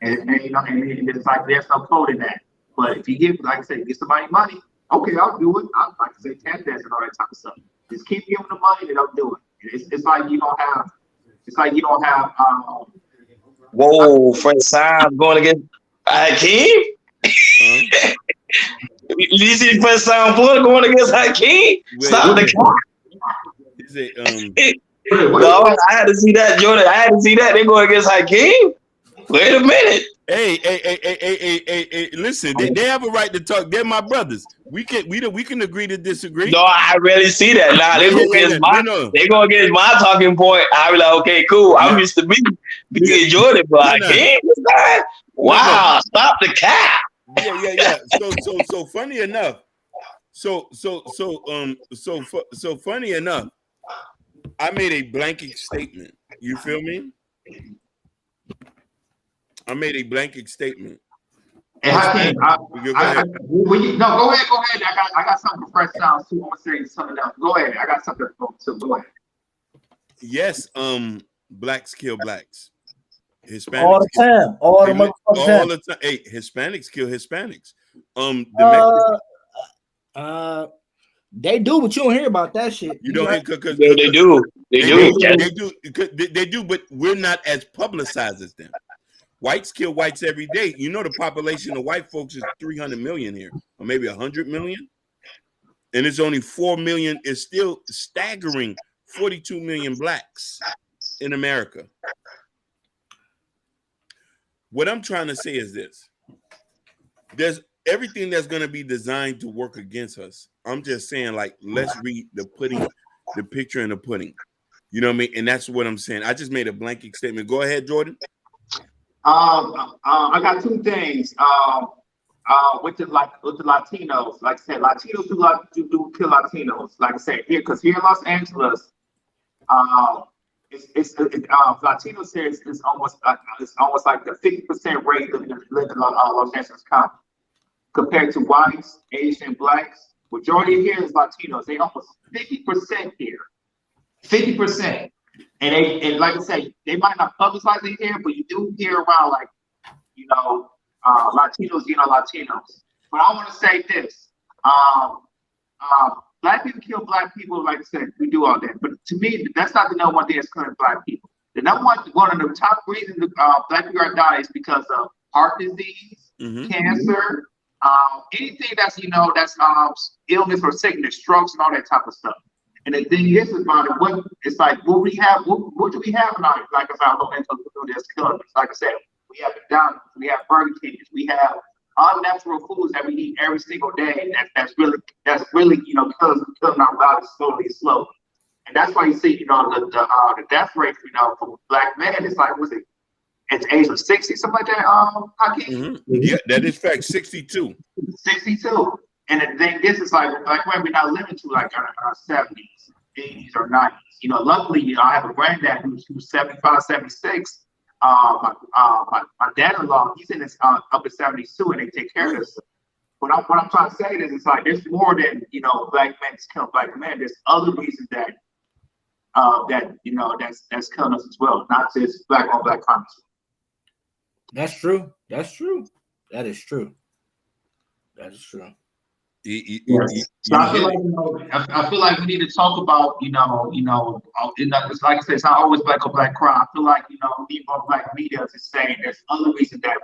[SPEAKER 1] And it's like there's no code in that. But if you give, like I said, get somebody money, okay, I'll do it. I like to say tap dance and all that type of stuff. Just keep giving them money, and they'll do it. It's like you don't have. It's like you don't have.
[SPEAKER 6] Whoa, Fred Sam going against Hakeem? Did you see Fred Sam going against Hakeem? Stop the clock.
[SPEAKER 2] Is it
[SPEAKER 6] No, I had to see that, Jordan. I had to see that. They going against Hakeem. Wait a minute.
[SPEAKER 2] Hey, listen, they have a right to talk. They're my brothers. We can agree to disagree.
[SPEAKER 6] No, I rarely see that. Nah, they go against my talking point. I be like, okay, cool. I'm used to being Jordan, but Hakeem, wow, stop the cap.
[SPEAKER 2] Yeah. So funny enough. So funny enough. I made a blanket statement. You feel me? I made a blanket statement.
[SPEAKER 1] Hey, Hakeem, go ahead. I got something for Fresh Sounds too. I'm gonna say something else. Go ahead. I got something to go ahead.
[SPEAKER 2] Yes, blacks kill blacks. Hispanics
[SPEAKER 3] all the time. All the
[SPEAKER 2] time. Hey, Hispanics kill Hispanics.
[SPEAKER 3] They do, but you don't hear about that shit.
[SPEAKER 2] You don't hear They do, but we're not as publicized as them. Whites kill whites every day. You know the population of white folks is 300 million here, or maybe 100 million, and it's only 4 million. It's still staggering 42 million blacks in America. What I'm trying to say is this: there's everything that's going to be designed to work against us. I'm just saying, like, let's read the picture in the pudding. You know what I mean? And that's what I'm saying. I just made a blanket statement. Go ahead, Jordan.
[SPEAKER 1] I got two things. with the Latinos, like I said, Latinos do kill Latinos. Like I said, because here in Los Angeles, Latinos here is almost like the 50% rate living in Los Angeles County compared to whites, Asian, blacks. Majority here is Latinos. They almost 50% here, 50%. And like I said, they might not publicize it here, but you do hear around like, Latinos, Latinos. But I want to say this: black people kill black people. Like I said, we do all that. But to me, that's not the number one thing that's killing black people. The number one of the top reasons black people are dying is because of heart disease, cancer, anything that's that's illness or sickness, strokes, and all that type of stuff. And the thing is about it, what do we have in our like about low income that's killing us? Like I said, we have McDonald's, we have Burger King, we have unnatural foods that we eat every single day. That's really killing our bodies slowly. And that's why you see the death rate for black men is like at the age of 60, something like that.
[SPEAKER 2] Yeah, that is fact. 62. 62.
[SPEAKER 1] And the thing is like black women, we're not living to like our 70s, 80s, or 90s. Luckily, I have a granddad who's 75, 76. My dad-in-law, he's in his upper 70s too, and they take care of us. But what I'm trying to say is, it's like there's more than black men killing black men. There's other reasons that that's killing us as well, not just black on black crime.
[SPEAKER 3] That's true. That is true. That is true.
[SPEAKER 1] So I feel like we need to talk about, it's like I said, it's not always black on black crime. I feel like, even black media is saying there's other reasons that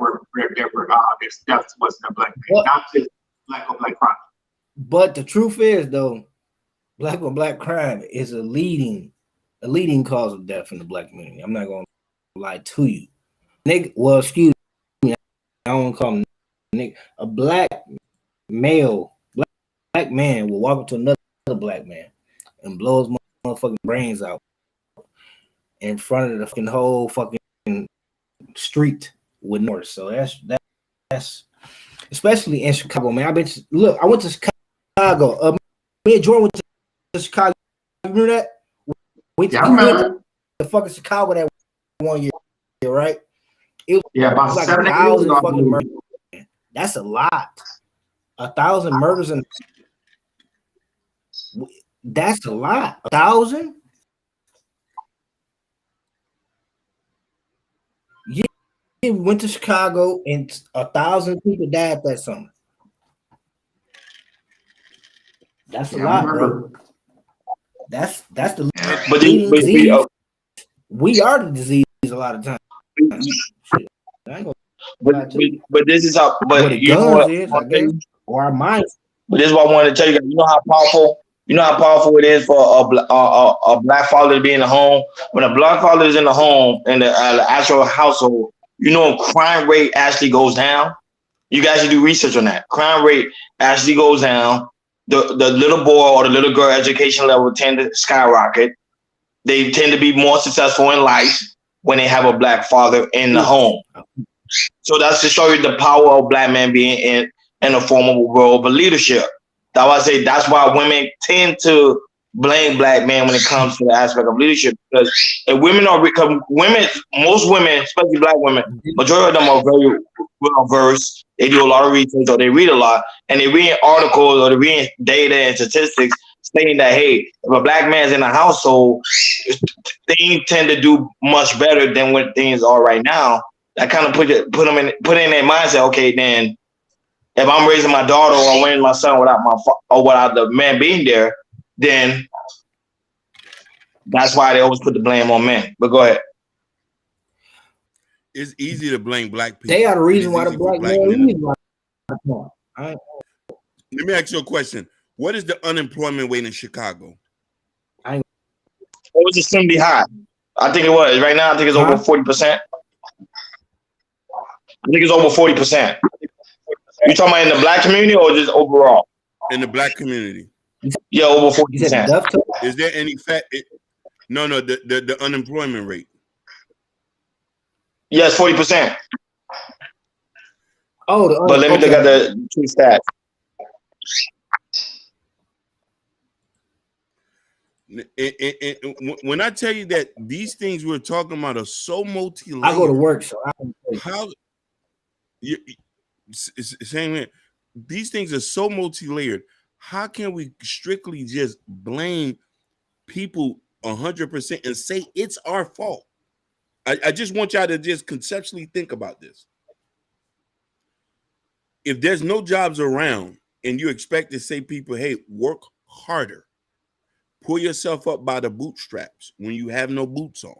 [SPEAKER 1] there's deaths wasn't a black man, not just black on black crime.
[SPEAKER 3] But the truth is, though, black on black crime is a leading cause of death in the black community. I'm not going to lie to you. Excuse me, I don't want to call him nigga. A black man will walk up to another black man and blow his motherfucking brains out in front of the fucking whole fucking street with North. So that's especially in Chicago, man. I went to Chicago. Me and Jordan went to Chicago. You remember that? We went to fucking Chicago that one year, right? It was
[SPEAKER 1] about
[SPEAKER 3] like
[SPEAKER 1] 1,000
[SPEAKER 3] fucking murders. That's a lot. 1,000 murders and that's a lot. 1,000? Yeah, we went to Chicago and 1,000 people died that summer. That's a lot, bro. That's the disease. We are the disease a lot of times.
[SPEAKER 6] But this is how. But you know what?
[SPEAKER 3] Or our minds.
[SPEAKER 6] But this is what I wanted to tell you guys. You know how powerful it is for a black father to be in the home. When a black father is in the home in the actual household, crime rate actually goes down. You guys should do research on that. Crime rate actually goes down. The little boy or the little girl education level tend to skyrocket. They tend to be more successful in life when they have a black father in the home. So that's to show you the power of black men being in a form of role of leadership. That's why women tend to blame black men when it comes to the aspect of leadership, because if most women, especially black women, majority of them are very well versed. They do a lot of research or they read a lot, and they read articles or they read data and statistics stating that, hey, if a black man's in a household, things tend to do much better than what things are right now. That kind of put in their mindset. Okay, then if I'm raising my daughter or I'm raising my son without the man being there, then that's why they always put the blame on men. But go ahead.
[SPEAKER 2] It's easy to blame black people.
[SPEAKER 3] They are the reason why the black men.
[SPEAKER 2] Let me ask you a question. What is the unemployment rate in Chicago?
[SPEAKER 6] It was extremely high. I think it was. Right now, I think it's over 40%. I think it's over 40%. You talking about in the black community or just overall?
[SPEAKER 2] In the black community.
[SPEAKER 6] Yeah, over 40%.
[SPEAKER 2] Is there any fact? No, the unemployment rate.
[SPEAKER 6] Yes, 40%.
[SPEAKER 3] Oh,
[SPEAKER 6] But let me look at the two stats.
[SPEAKER 2] When I tell you that these things we're talking about are so multi-layered,
[SPEAKER 3] I go to work, so I can
[SPEAKER 2] how same here. These things are so multi-layered. How can we strictly just blame people 100% and say it's our fault? I just want y'all to just conceptually think about this. If there's no jobs around and you expect to say people, hey, work harder, pull yourself up by the bootstraps when you have no boots on.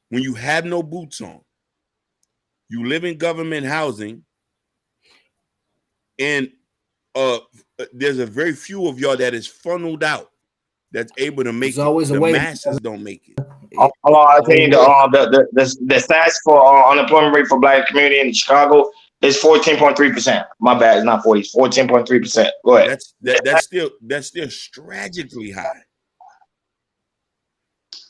[SPEAKER 2] When you have no boots on, you live in government housing, and there's a very few of y'all that is funneled out that's able to make
[SPEAKER 3] There's always
[SPEAKER 2] it.
[SPEAKER 3] a
[SPEAKER 2] The
[SPEAKER 3] way.
[SPEAKER 2] masses don't make it.
[SPEAKER 6] Hold on, I'll tell you the stats for unemployment rate for black community in Chicago is 14.3%. My bad, it's not 40, it's 14.3%. Go ahead.
[SPEAKER 2] That's still tragically high.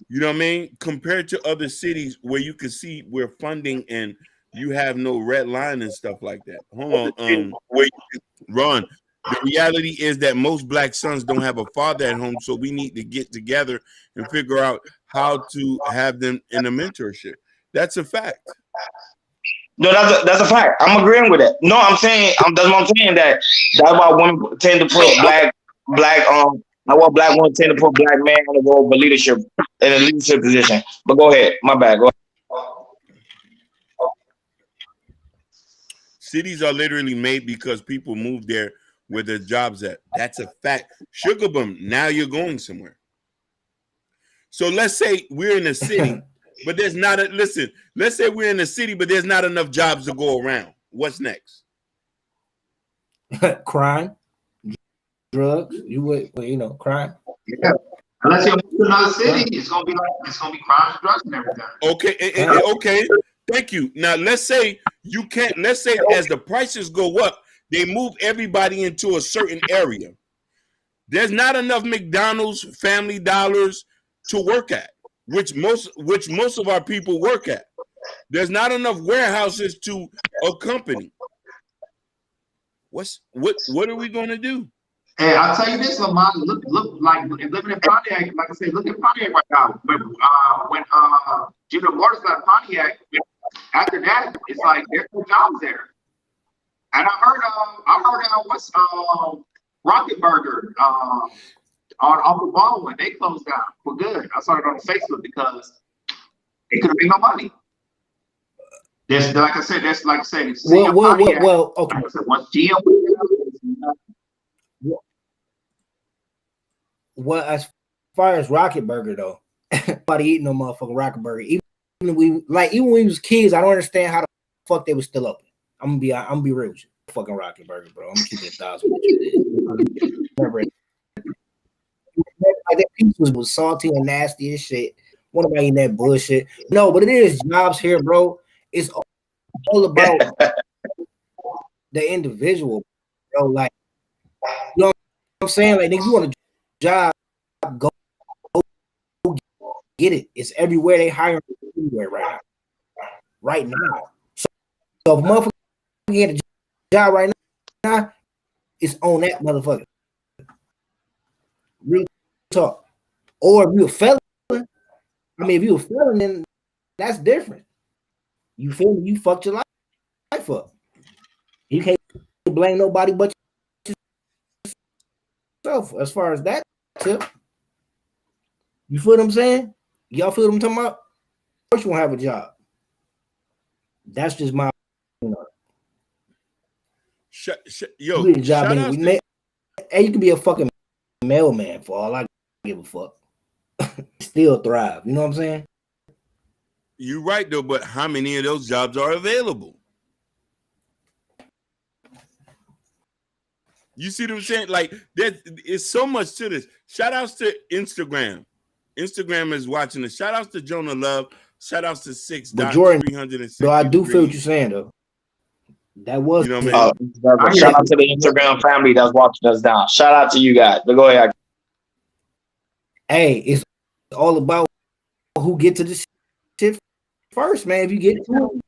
[SPEAKER 2] You know what I mean? Compared to other cities where you can see we're funding and you have no red line and stuff like that. Hold on, Ron. The reality is that most black sons don't have a father at home, so we need to get together and figure out how to have them in a mentorship. That's a fact.
[SPEAKER 6] No, that's a fact. I'm agreeing with that. No, I'm saying that's what I'm saying. That's why women tend to put black women tend to put black men on the role of leadership in a leadership position. But go ahead, my bad. Go ahead.
[SPEAKER 2] Cities are literally made because people move there where their jobs at. That's a fact. Sugar boom. Now you're going somewhere. So let's say we're in a city, but there's not a listen. Let's say we're in a city, but there's not enough jobs to go around. What's next?
[SPEAKER 3] Crime, drugs. Crime.
[SPEAKER 1] Yeah. Unless you move to another city, it's gonna be crime and drugs and everything.
[SPEAKER 2] Okay, okay. Thank you. Now let's say you can't. Let's say as the prices go up, they move everybody into a certain area. There's not enough McDonald's, Family Dollars to work at, which most of our people work at. There's not enough warehouses to accompany. What are we going to do?
[SPEAKER 1] Hey, I'll tell you this, Lamont. Look, like living in Pontiac. Like I said, look at Pontiac right now. When General Motors got Pontiac, after that, it's like there's no jobs there. And I heard what's Rocket Burger off the ball when they closed down for good. I saw it on Facebook because they couldn't make no money. There's like I said,
[SPEAKER 3] Well, okay.
[SPEAKER 1] Once GM
[SPEAKER 3] Well, as far as Rocket Burger though, nobody eating no motherfucking Rocket Burger. Even when we was kids, I don't understand how the fuck they was still open. I'm gonna be real with you. Fucking Rocket Burger, bro. I'm gonna keep it 1,000 with you. Like that pizza was salty and nasty as shit. What about eating that bullshit? No, but it is jobs here, bro. It's all about the individual, bro. Like, you know what I'm saying? Like, nigga, you want a job, go get it. It's everywhere. They hire everywhere right now. So if a motherfucker get a job right now, it's on that motherfucker. Real talk. Or if you're a felon, if you're a felon, then that's different. You feel me? You fucked your life up. You can't blame nobody but yourself as far as that tip. You feel what I'm saying? Y'all feel what I'm talking about? Of course you won't have a job. That's just my
[SPEAKER 2] Yo,
[SPEAKER 3] you get a job anyway. Hey, you can be a fucking mailman for all I give a fuck. Still thrive. You know what I'm saying?
[SPEAKER 2] You're right though, but how many of those jobs are available? You see what I'm saying? Like, there's so much to this. Shout outs to Instagram. Instagram is watching this. Shout outs to Jonah Love. Shout outs to 6.
[SPEAKER 3] But Jordan,
[SPEAKER 2] 360.
[SPEAKER 3] though I do feel what you're saying though. That was,
[SPEAKER 2] you know what I mean?
[SPEAKER 6] Shout out to the Instagram family that's watching us down. Shout out to you guys. But go ahead.
[SPEAKER 3] Hey, it's all about who get to this shit first, man. If you get to it,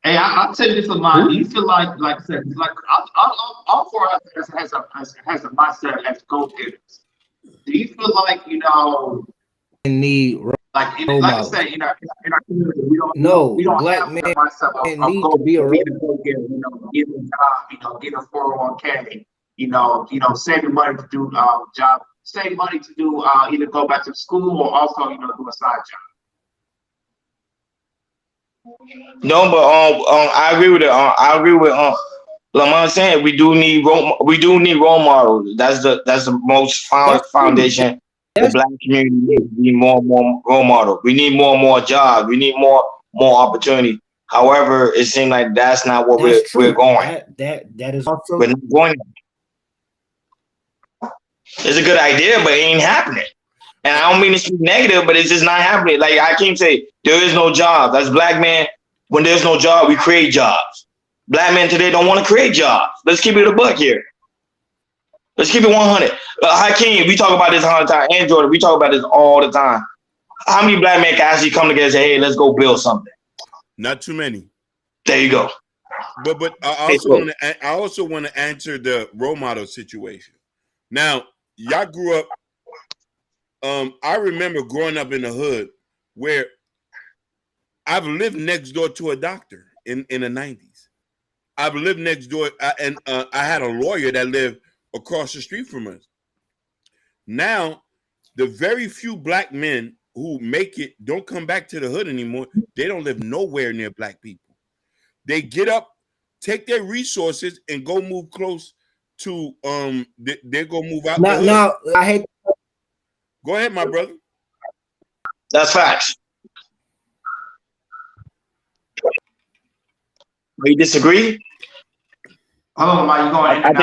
[SPEAKER 1] Hey, I'll tell you this, Lamont. Do you feel like I said, like all four of us has a mindset as go-getters. Do you feel like,
[SPEAKER 3] Need
[SPEAKER 1] like
[SPEAKER 3] role
[SPEAKER 1] I
[SPEAKER 3] models.
[SPEAKER 1] said, in our community, we
[SPEAKER 3] No,
[SPEAKER 1] don't
[SPEAKER 3] black
[SPEAKER 1] have
[SPEAKER 3] men
[SPEAKER 1] that mindset of
[SPEAKER 3] need to be a
[SPEAKER 1] being a go-getter, getting a job, getting a 401k, saving money to do job, save money to do either go back to school or also, do a side job.
[SPEAKER 6] No, but I agree with it. I agree with Lamont saying we do need role models. That's the most foundation. The black community need more and more role models. We need more and more jobs. We need more opportunity. However, it seems like that's not what we're going.
[SPEAKER 3] That is also
[SPEAKER 6] We're not going. It's a good idea, but it ain't happening. And I don't mean to speak negative, but it's just not happening. Like I can't say there is no job. As black men, when there's no job, we create jobs. Black men today don't want to create jobs. Let's keep it a buck here. Let's keep it 100. Hakeem, we talk about this all the time. And Jordan, we talk about this all the time. How many black men can actually come together and say, hey, let's go build something?
[SPEAKER 2] Not too many.
[SPEAKER 6] There you go.
[SPEAKER 2] But I also want to answer the role model situation. Now, y'all grew up. I remember growing up in the hood where I've lived next door to a doctor in the 90s. I've lived next door, and I had a lawyer that lived across the street from us. Now, the very few black men who make it don't come back to the hood anymore. They don't live nowhere near black people. They get up, take their resources, and go move close to they go move out.
[SPEAKER 3] Now I hate.
[SPEAKER 2] Go ahead, my brother.
[SPEAKER 6] That's facts. You disagree?
[SPEAKER 1] Hold on, Mike, you going?
[SPEAKER 6] I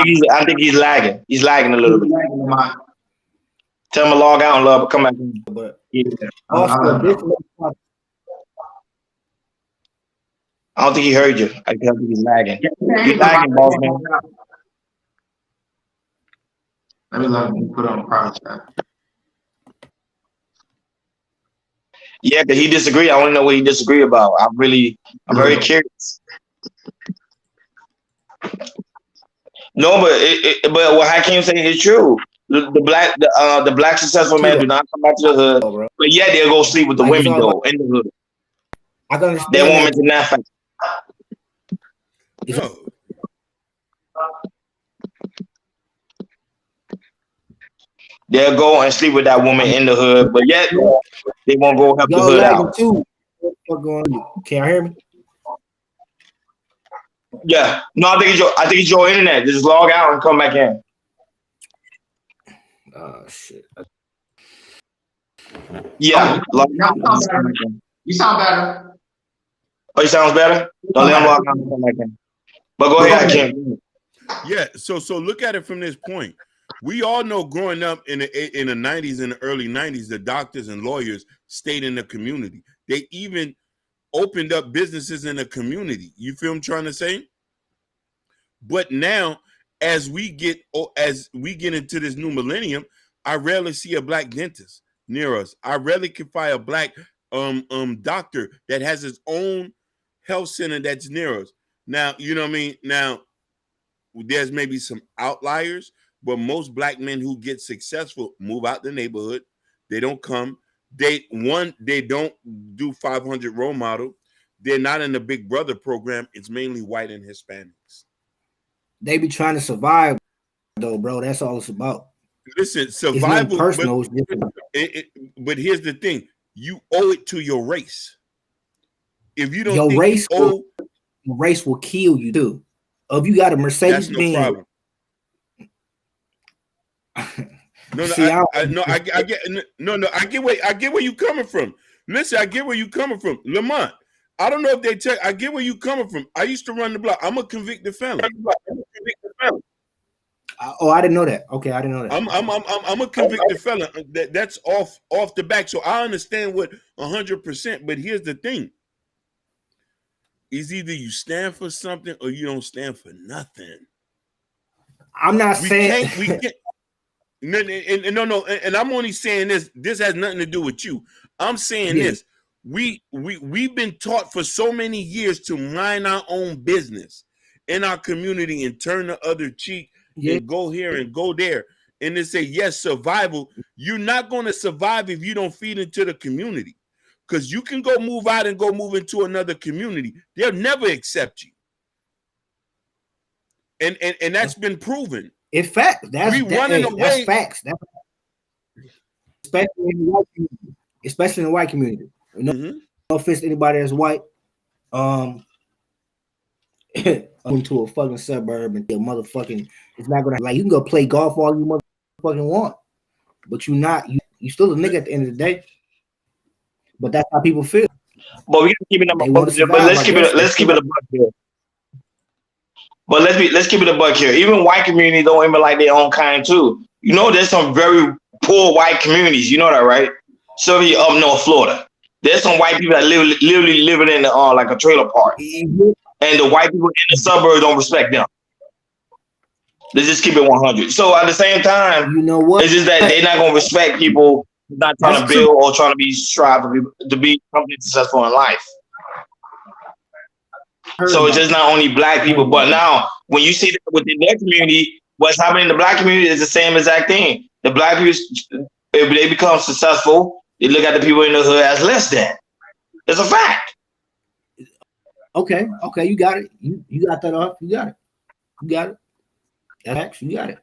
[SPEAKER 6] think he's lagging. He's lagging a little bit. Tell him to log out and love, come back.
[SPEAKER 3] But
[SPEAKER 6] Yeah.
[SPEAKER 3] also,
[SPEAKER 6] I don't think he heard you. I think he's lagging. He's lagging, boss man.
[SPEAKER 1] Let me put on a private chat.
[SPEAKER 6] Yeah, because he disagree. I want to know what he disagree about. I'm very curious. No, but what Hakeem saying is true. The black successful men do not come back to the hood, but yeah, they'll go sleep with the women though in the hood.
[SPEAKER 3] I can understand.
[SPEAKER 6] They won't mention that fact.
[SPEAKER 2] No.
[SPEAKER 6] They'll go and sleep with that woman in the hood, but yet they won't go help the hood out.
[SPEAKER 3] Too. Can you hear me?
[SPEAKER 6] Yeah, no, I think it's your internet. Just log out and come back in.
[SPEAKER 3] Oh shit.
[SPEAKER 6] Yeah,
[SPEAKER 1] You sound better.
[SPEAKER 6] Oh, he sounds better. Don't let him log out and come back in. But go ahead, Hakeem.
[SPEAKER 2] Yeah, so look at it from this point. We all know growing up in the 90s and the early 90s, the doctors and lawyers stayed in the community. They even opened up businesses in the community. You feel what I'm trying to say? But now, as we get into this new millennium, I rarely see a black dentist near us. I rarely can find a black doctor that has his own health center that's near us. Now, you know what I mean? Now, there's maybe some outliers, but most black men who get successful move out the neighborhood. They don't come. They don't do 500 role model. They're not in the Big Brother program. It's mainly white and Hispanics.
[SPEAKER 3] They be trying to survive, though, bro. That's all it's about.
[SPEAKER 2] Listen, survival.
[SPEAKER 3] Personal,
[SPEAKER 2] but here's the thing: you owe it to your race. If you don't,
[SPEAKER 3] your race will kill you too. If you got a Mercedes Benz.
[SPEAKER 2] I get where you coming from. Listen, I get where you coming from, Lamont. I don't know if they tell. I get where you coming from. I used to run the block. I'm a convicted felon.
[SPEAKER 3] Oh, I didn't know that. Okay, I didn't know that.
[SPEAKER 2] I'm a convicted felon. That's off the back. So I understand what 100%. But here's the thing: is either you stand for something or you don't stand for nothing.
[SPEAKER 3] I'm not saying
[SPEAKER 2] we can't. No, and I'm only saying this. This has nothing to do with you. I'm saying this. we've been taught for so many years to mind our own business in our community and turn the other cheek and go here and go there. And they say, yes, survival. You're not going to survive if you don't feed into the community. Because you can go move out and go move into another community. They'll never accept you. And that's been proven.
[SPEAKER 3] It's fact. That's facts. That's especially in the white community. Especially in the white community. No offense to anybody that's white. Into a fucking suburb and motherfucking, it's not gonna, like, you can go play golf all you motherfucking want, but you still a nigga at the end of the day. But that's how people feel.
[SPEAKER 6] But we can keep it let's keep it a buck here. But let's keep it a buck here. Even white communities don't even like their own kind too. You know, there's some very poor white communities. You know that, right? So up North Florida, there's some white people that literally living in like a trailer park, and the white people in the suburbs don't respect them. Let's just keep it 100. So at the same time,
[SPEAKER 3] you know what?
[SPEAKER 6] It's just that they're not gonna respect people not trying to build or trying to be to be something successful in life. So it's just not only black people, but now when you see that within their community, what's happening in the black community is the same exact thing. The black people, if they become successful, they look at the people in the hood as less than. It's a fact.
[SPEAKER 3] Okay, you got it. You got that off. You got it. That's you got it.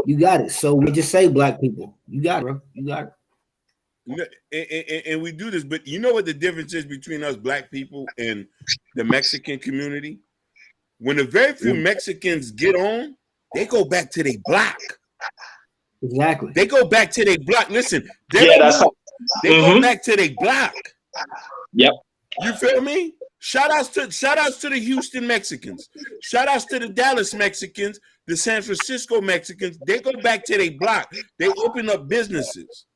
[SPEAKER 3] You got it. So we just say black people. You got it, bro. You got
[SPEAKER 2] it. And we do this, but you know what the difference is between us black people and the Mexican community? When the very few Mexicans get on, they go back to their block.
[SPEAKER 3] Exactly.
[SPEAKER 2] They go back to their block. Listen, they go back to their block.
[SPEAKER 6] Yep.
[SPEAKER 2] You feel me? Shout outs to the Houston Mexicans. Shout outs to the Dallas Mexicans, the San Francisco Mexicans. They go back to their block. They open up businesses.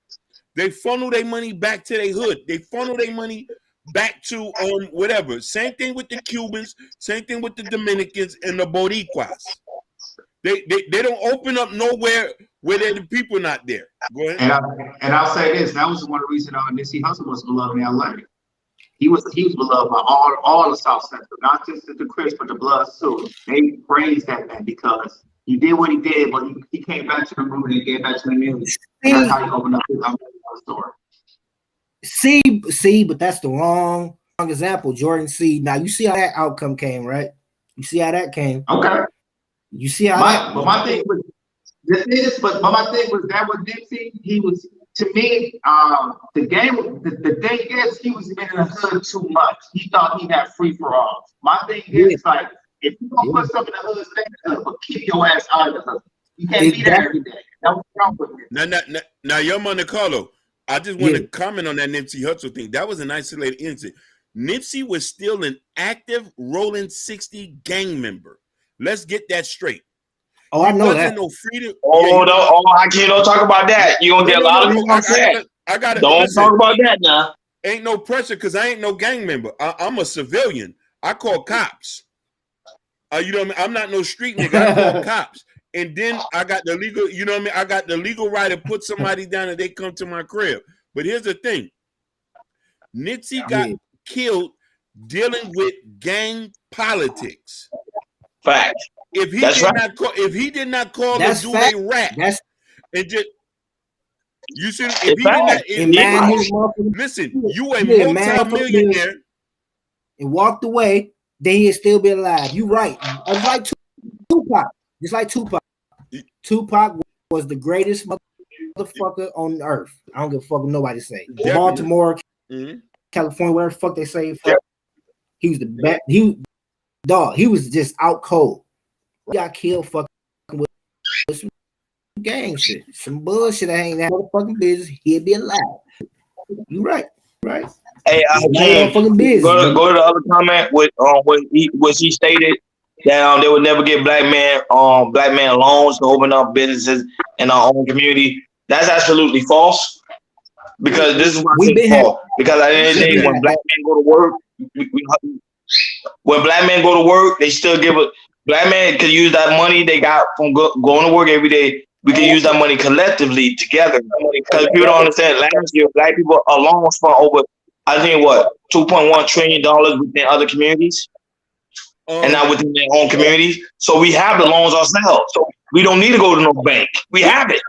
[SPEAKER 2] They funnel their money back to their hood. They funnel their money back to whatever. Same thing with the Cubans. Same thing with the Dominicans and the Boricuas. They don't open up nowhere where the people not there. Go ahead.
[SPEAKER 1] And I'll say this: that was one reason Nipsey Hussle was beloved in LA. He was beloved by all the South Central, not just the Crips, but the Bloods too. They praised that man because he did what he did, but he came back to the root and he came back to the music. That's how he opened up his store.
[SPEAKER 3] See, but that's the wrong example, Jordan. See, now you see how that outcome came, right? You see how that came.
[SPEAKER 1] Okay.
[SPEAKER 3] You see how
[SPEAKER 1] my thing was that was Nipsey. He was, to me, the thing is, he was in the hood too much. He thought he had free for all. My thing is, like, if you don't put something in the hood, stay in the hood, but keep your ass out of the hood. You can't be there every day. That's what's wrong with it.
[SPEAKER 2] Now, Young Monte Carlo, I just want to comment on that Nipsey Hussle thing. That was an isolated incident. Nipsey was still an active Rolling 60 gang member. Let's get that straight.
[SPEAKER 3] Oh, I know that.
[SPEAKER 2] No freedom.
[SPEAKER 6] I can't talk about that. You're going to get a lot of people upset.
[SPEAKER 2] I got it.
[SPEAKER 6] Don't talk about that now.
[SPEAKER 2] Ain't no pressure because I ain't no gang member. I'm a civilian. I call cops. You know what I mean? I'm not no street nigga. I call cops. And then I got the legal, you know what I mean? I got the legal right to put somebody down and they come to my crib. But here's the thing. Nipsey got killed dealing with gang politics.
[SPEAKER 6] Fact.
[SPEAKER 2] If he did not call the dude a rat, and just you see, if he did not, listen, you a multi-millionaire
[SPEAKER 3] and walked away, then he'd still be alive. You right. It's like Tupac. Just like Tupac. Tupac was the greatest motherfucker on earth. I don't give a fuck what nobody say. Definitely. Baltimore, California, whatever the fuck they say. He was the best. He was just out cold. He got killed fucking with some gang shit. Some bullshit that ain't that motherfucking business. He'd be alive. You right.
[SPEAKER 6] Hey, go to the other comment with what he stated that they would never get black man loans to open up businesses in our own community. That's absolutely false. Because this is what I say false. Because at the end of the day, when black men go to work, they still give a black man could use that money they got from going to work every day. We can use that money collectively together. Because people don't understand, last year, black people alone spent over I think what $2.1 trillion within other communities, and not within their own communities. So we have the loans ourselves. So we don't need to go to no bank. We have it.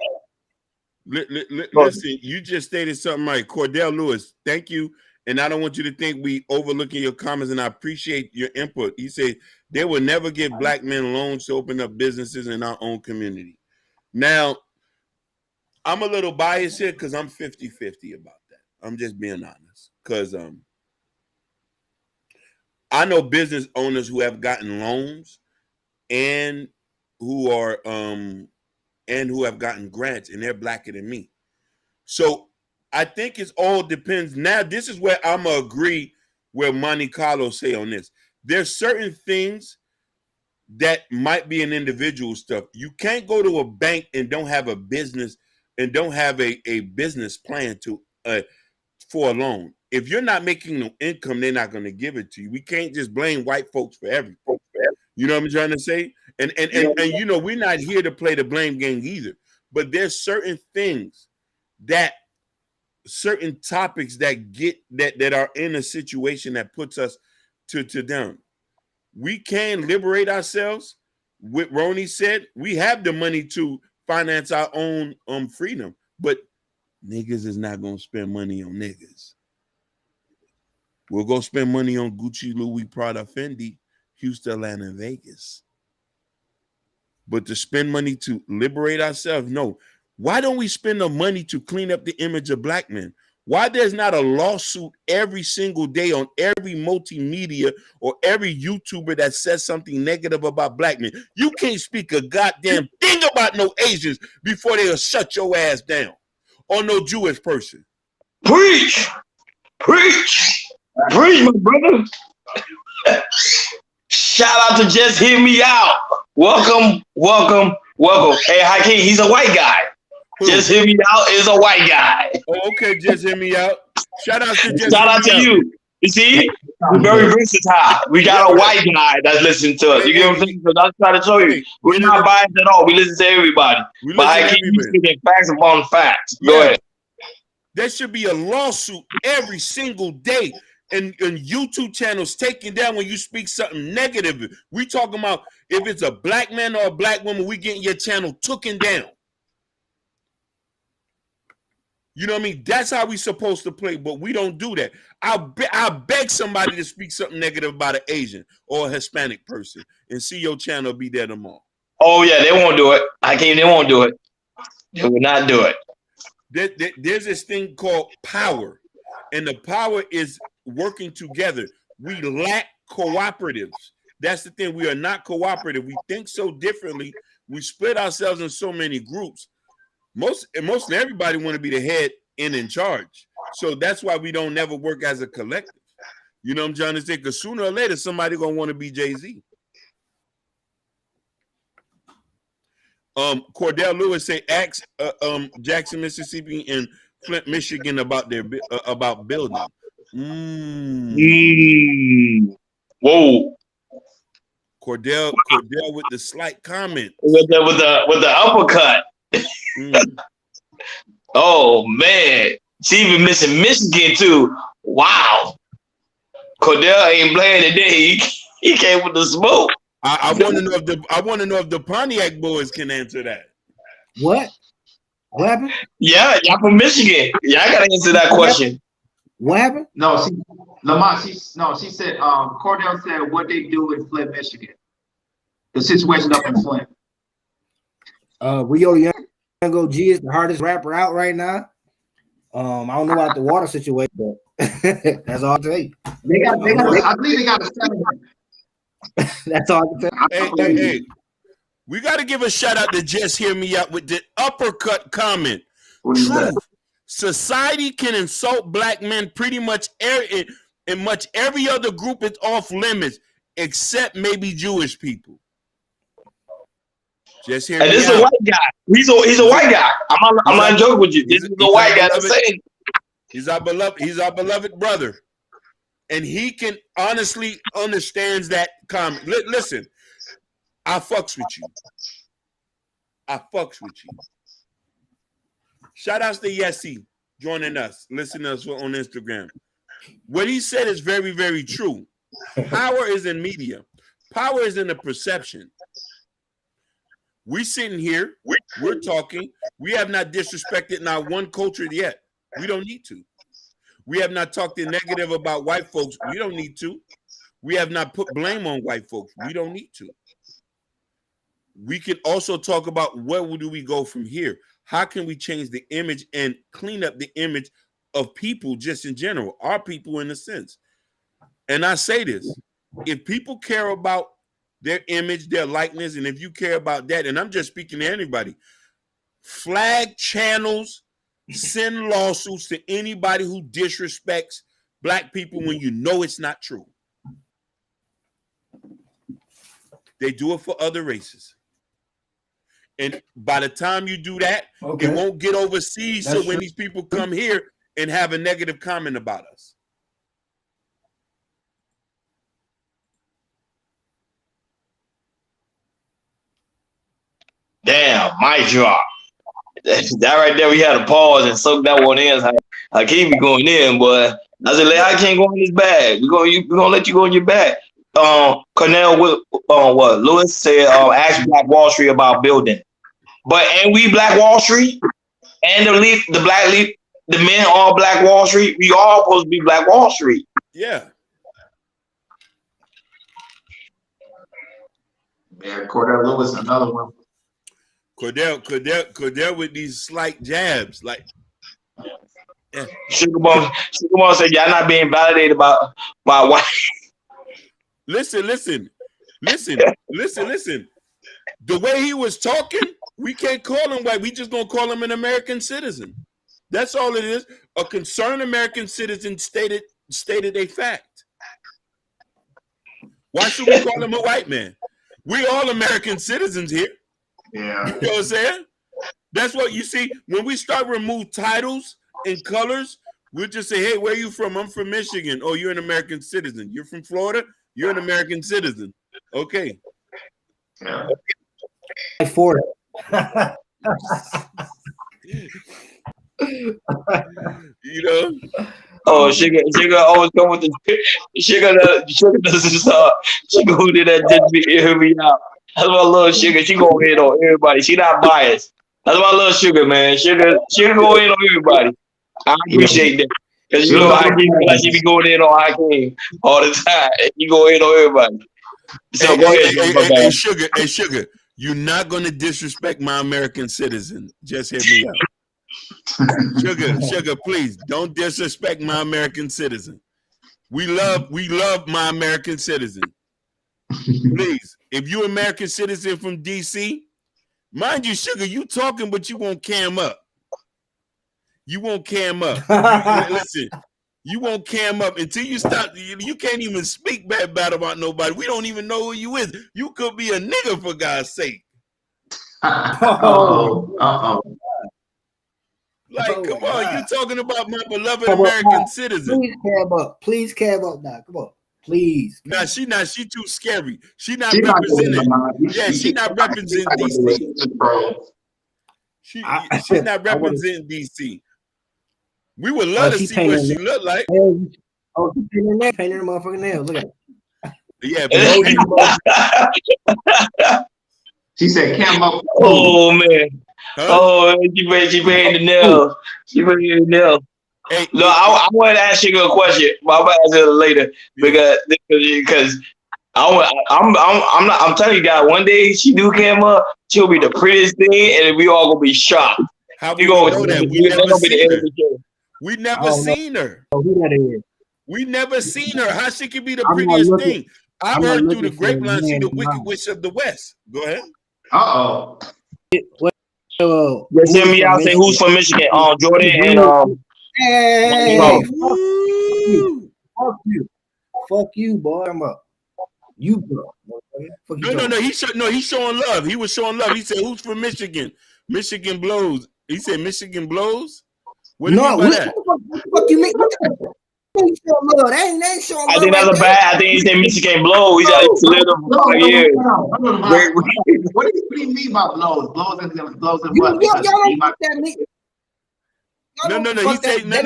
[SPEAKER 2] Listen, you just stated something right. Cordell Lewis, thank you. And I don't want you to think we overlooking your comments, and I appreciate your input. He said they will never give black men loans to open up businesses in our own community. Now, I'm a little biased here because I'm 50-50 about that. I'm just being honest. Because I know business owners who have gotten loans and who have gotten grants, and they're blacker than me. So I think it all depends. Now, this is where I'm gonna agree where Monte Carlo say on this. There's certain things that might be an individual stuff. You can't go to a bank and don't have a business and don't have a business plan to for a loan. If you're not making no income, they're not going to give it to you. We can't just blame white folks for everything. You know what I'm trying to say? And you know, we're not here to play the blame game either. But there's certain things that certain topics that get that are in a situation that puts us to down. We can liberate ourselves. What Ronnie said, we have the money to finance our own freedom, but niggas is not gonna spend money on niggas. We'll go spend money on Gucci, Louis, Prada, Fendi, Houston, Atlanta, and Vegas. But to spend money to liberate ourselves, no. Why don't we spend the money to clean up the image of black men? Why there's not a lawsuit every single day on every multimedia or every YouTuber that says something negative about black men? You can't speak a goddamn thing about no Asians before they'll shut your ass down, or no Jewish person.
[SPEAKER 6] Preach, preach, preach, my brother. Shout out to Just Hear Me Out. Welcome, welcome, welcome. Hey, Hakeem, he's a white guy.
[SPEAKER 2] Who?
[SPEAKER 6] Just Hear Me Out is a white guy.
[SPEAKER 2] Oh, okay, Just Hear Me Out. Shout out to Just
[SPEAKER 6] Shout out to you. You see, we're very versatile. We got a white guy that's listening to us. You get what I'm saying? So that's trying to show you. We're not biased at all. We listen to everybody. But Hakeem, you speaking facts upon facts. Go ahead.
[SPEAKER 2] There should be a lawsuit every single day. And YouTube channels taken down when you speak something negative. We talking about if it's a black man or a black woman, we getting your channel taken down. You know what I mean? That's how we supposed to play, but we don't do that. I'll beg somebody to speak something negative about an Asian or a Hispanic person and see your channel be there tomorrow.
[SPEAKER 6] Oh, yeah, they won't do it. They won't do it. They will not do it.
[SPEAKER 2] There's this thing called power, and the power is working together. We lack cooperatives. That's the thing. We are not cooperative. We think so differently. We split ourselves in so many groups. Most everybody want to be the head and in charge. So that's why we don't never work as a collective. You know what I'm trying to say? Because sooner or later, somebody gonna want to be Jay-Z. Cordell Lewis say, ask Jackson, Mississippi, and Flint, Michigan about their about building.
[SPEAKER 6] Whoa.
[SPEAKER 2] Cordell with the slight comment.
[SPEAKER 6] With the uppercut. Oh man. She even missing Michigan too. Wow. Cordell ain't playing today. He came with the smoke.
[SPEAKER 2] I want to know if the Pontiac boys can answer that.
[SPEAKER 3] What happened?
[SPEAKER 6] Yeah, y'all from Michigan. Y'all gotta answer that question.
[SPEAKER 3] What happened?
[SPEAKER 1] No, Lamont, she said, Cordell said what they do in Flint, Michigan. The situation up in Flint.
[SPEAKER 3] Rio Young G is the hardest rapper out right now. I don't know about the water situation, but that's all I tell you.
[SPEAKER 1] I believe they got a settlement.
[SPEAKER 3] That's all I can tell you.
[SPEAKER 2] Hey, we got to give a shout out to Just Hear Me Out with the uppercut comment.
[SPEAKER 1] What is that?
[SPEAKER 2] Society can insult black men pretty much in much every other group is off limits except maybe Jewish people. Just hear me
[SPEAKER 6] this
[SPEAKER 2] out.
[SPEAKER 6] is a white guy. He's a white guy. I'm not joking with you. This is a white guy that's saying.
[SPEAKER 2] He's our beloved brother. And he can honestly understands that comment. Listen, I fucks with you. Shout outs to Yessie joining us, listening to us on Instagram. What he said is very, very true. Power is in media. Power is in the perception. We sitting here, we're talking. We have not disrespected not one culture yet. We don't need to. We have not talked in negative about white folks. We don't need to. We have not put blame on white folks. We don't need to. We can also talk about where do we go from here? How can we change the image and clean up the image of people just in general, our people in a sense? And I say this, if people care about their image, their likeness, and if you care about that, and I'm just speaking to anybody, flag channels, send lawsuits to anybody who disrespects black people when you know it's not true. They do it for other races. And by the time you do that, it won't get overseas. That's so when these people come here and have a negative comment about us.
[SPEAKER 6] Damn, mic drop. That right there, we had to pause and soak that one in. Hakeem be going in, but I said, I can't go in his bag. We're gonna let you go in your bag. Cornell, what Lewis said, ask Black Wall Street about building. But ain't we Black Wall Street? And the men all Black Wall Street. We all supposed to be Black Wall Street.
[SPEAKER 2] Yeah.
[SPEAKER 1] Yeah, Cordell Lewis, another one.
[SPEAKER 2] Cordell with these slight jabs, like. Yeah.
[SPEAKER 6] Sugar Bone said, y'all not being validated by white.
[SPEAKER 2] Listen. The way he was talking, we can't call him white. We just gonna call him an American citizen. That's all it is. A concerned American citizen stated a fact. Why should we call him a white man? We all American citizens here.
[SPEAKER 1] Yeah.
[SPEAKER 2] You know what I'm saying? That's what you see. When we start remove titles and colors, we'll just say, hey, where are you from? I'm from Michigan. Oh, you're an American citizen. You're from Florida? You're an American citizen. Okay.
[SPEAKER 1] Yeah.
[SPEAKER 3] For it.
[SPEAKER 2] You know?
[SPEAKER 6] Oh, Sugar always come with the Sugar does this. She go do that just to hear me out. That's my little Sugar. She go hit on everybody. She not biased. That's my little Sugar, man. Sugar go in on everybody. I appreciate that. Because you know Hakeem, like she be going in on Hakeem all the time. You go in on everybody. So go ahead.
[SPEAKER 2] Hey, Sugar, you're not gonna disrespect my American citizen. Just hear me out. Sugar, please don't disrespect my American citizen. We love my American citizen. Please, if you're an American citizen from DC, mind you, Sugar, you talking, but you won't cam up. You won't cam up. Listen, you won't cam up until you stop. You can't even speak bad about nobody. We don't even know who you is. You could be a nigga, for God's sake.
[SPEAKER 1] Uh-oh.
[SPEAKER 2] Like, come on, you talking about my beloved American citizen.
[SPEAKER 3] Please cab up now. Come on. Please.
[SPEAKER 2] Nah, she too scary. She not representing. She not representing DC. She's not representing DC. We would love to see what she look like.
[SPEAKER 3] Oh, she painting the motherfucking nails. Look at it.
[SPEAKER 2] Yeah,
[SPEAKER 1] she said cam up.
[SPEAKER 6] Oh man. Huh? Oh, she painting the nails. She painting the nails. Hey, no, I want to ask you a question, but I'm gonna ask it later because I'm telling you guys, one day she do cam up, she'll be the prettiest thing, and we all gonna be shocked.
[SPEAKER 2] How we gonna know that? We never seen her. We never seen her. How she could be the prettiest thing? I've heard through the grapevine she's the Wicked Witch of the West. Go ahead.
[SPEAKER 6] Just hear me out. Say who's from Michigan? Jordan and
[SPEAKER 3] Hey, fuck you, boy. I'm up. You, bro.
[SPEAKER 2] No. He's showing love. He was showing love. He said, "Who's from Michigan? Michigan blows." He said, "Michigan blows." What do you mean by that?
[SPEAKER 3] What you mean? They ain't showing love.
[SPEAKER 6] I think that's a bad. I think he said Michigan blows. He got to live them for years.
[SPEAKER 1] What do you mean by blows? Blows and what?
[SPEAKER 3] Y'all don't fuck that nigga.
[SPEAKER 2] No. He said no.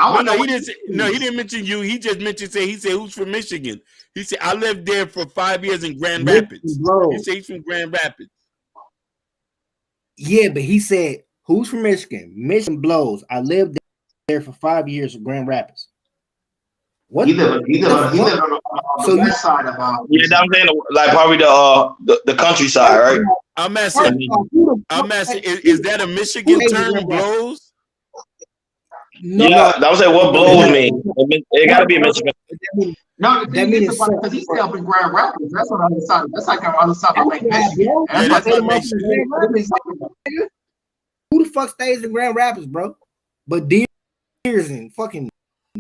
[SPEAKER 2] No, he didn't. He didn't mention you. He just mentioned. He said, "Who's from Michigan?" He said, "I lived there for 5 years in Grand Rapids." He said he's from Grand Rapids.
[SPEAKER 3] Yeah, but he said, "Who's from Michigan?" Michigan blows. I lived there for 5 years in Grand Rapids. What?
[SPEAKER 1] He lived on the west side of
[SPEAKER 6] Yeah, I'm saying like probably the countryside, right?
[SPEAKER 2] I'm asking. Is that a Michigan term? Blows?
[SPEAKER 6] No, yeah, I was saying what blows mean. It got to be Michigan.
[SPEAKER 1] No, the thing is because he's still up in Grand Rapids. That's on the other side. That's like on the other side of Lake Michigan.
[SPEAKER 2] That's not Michigan.
[SPEAKER 3] Who the fuck stays in Grand Rapids, bro? But deers and fucking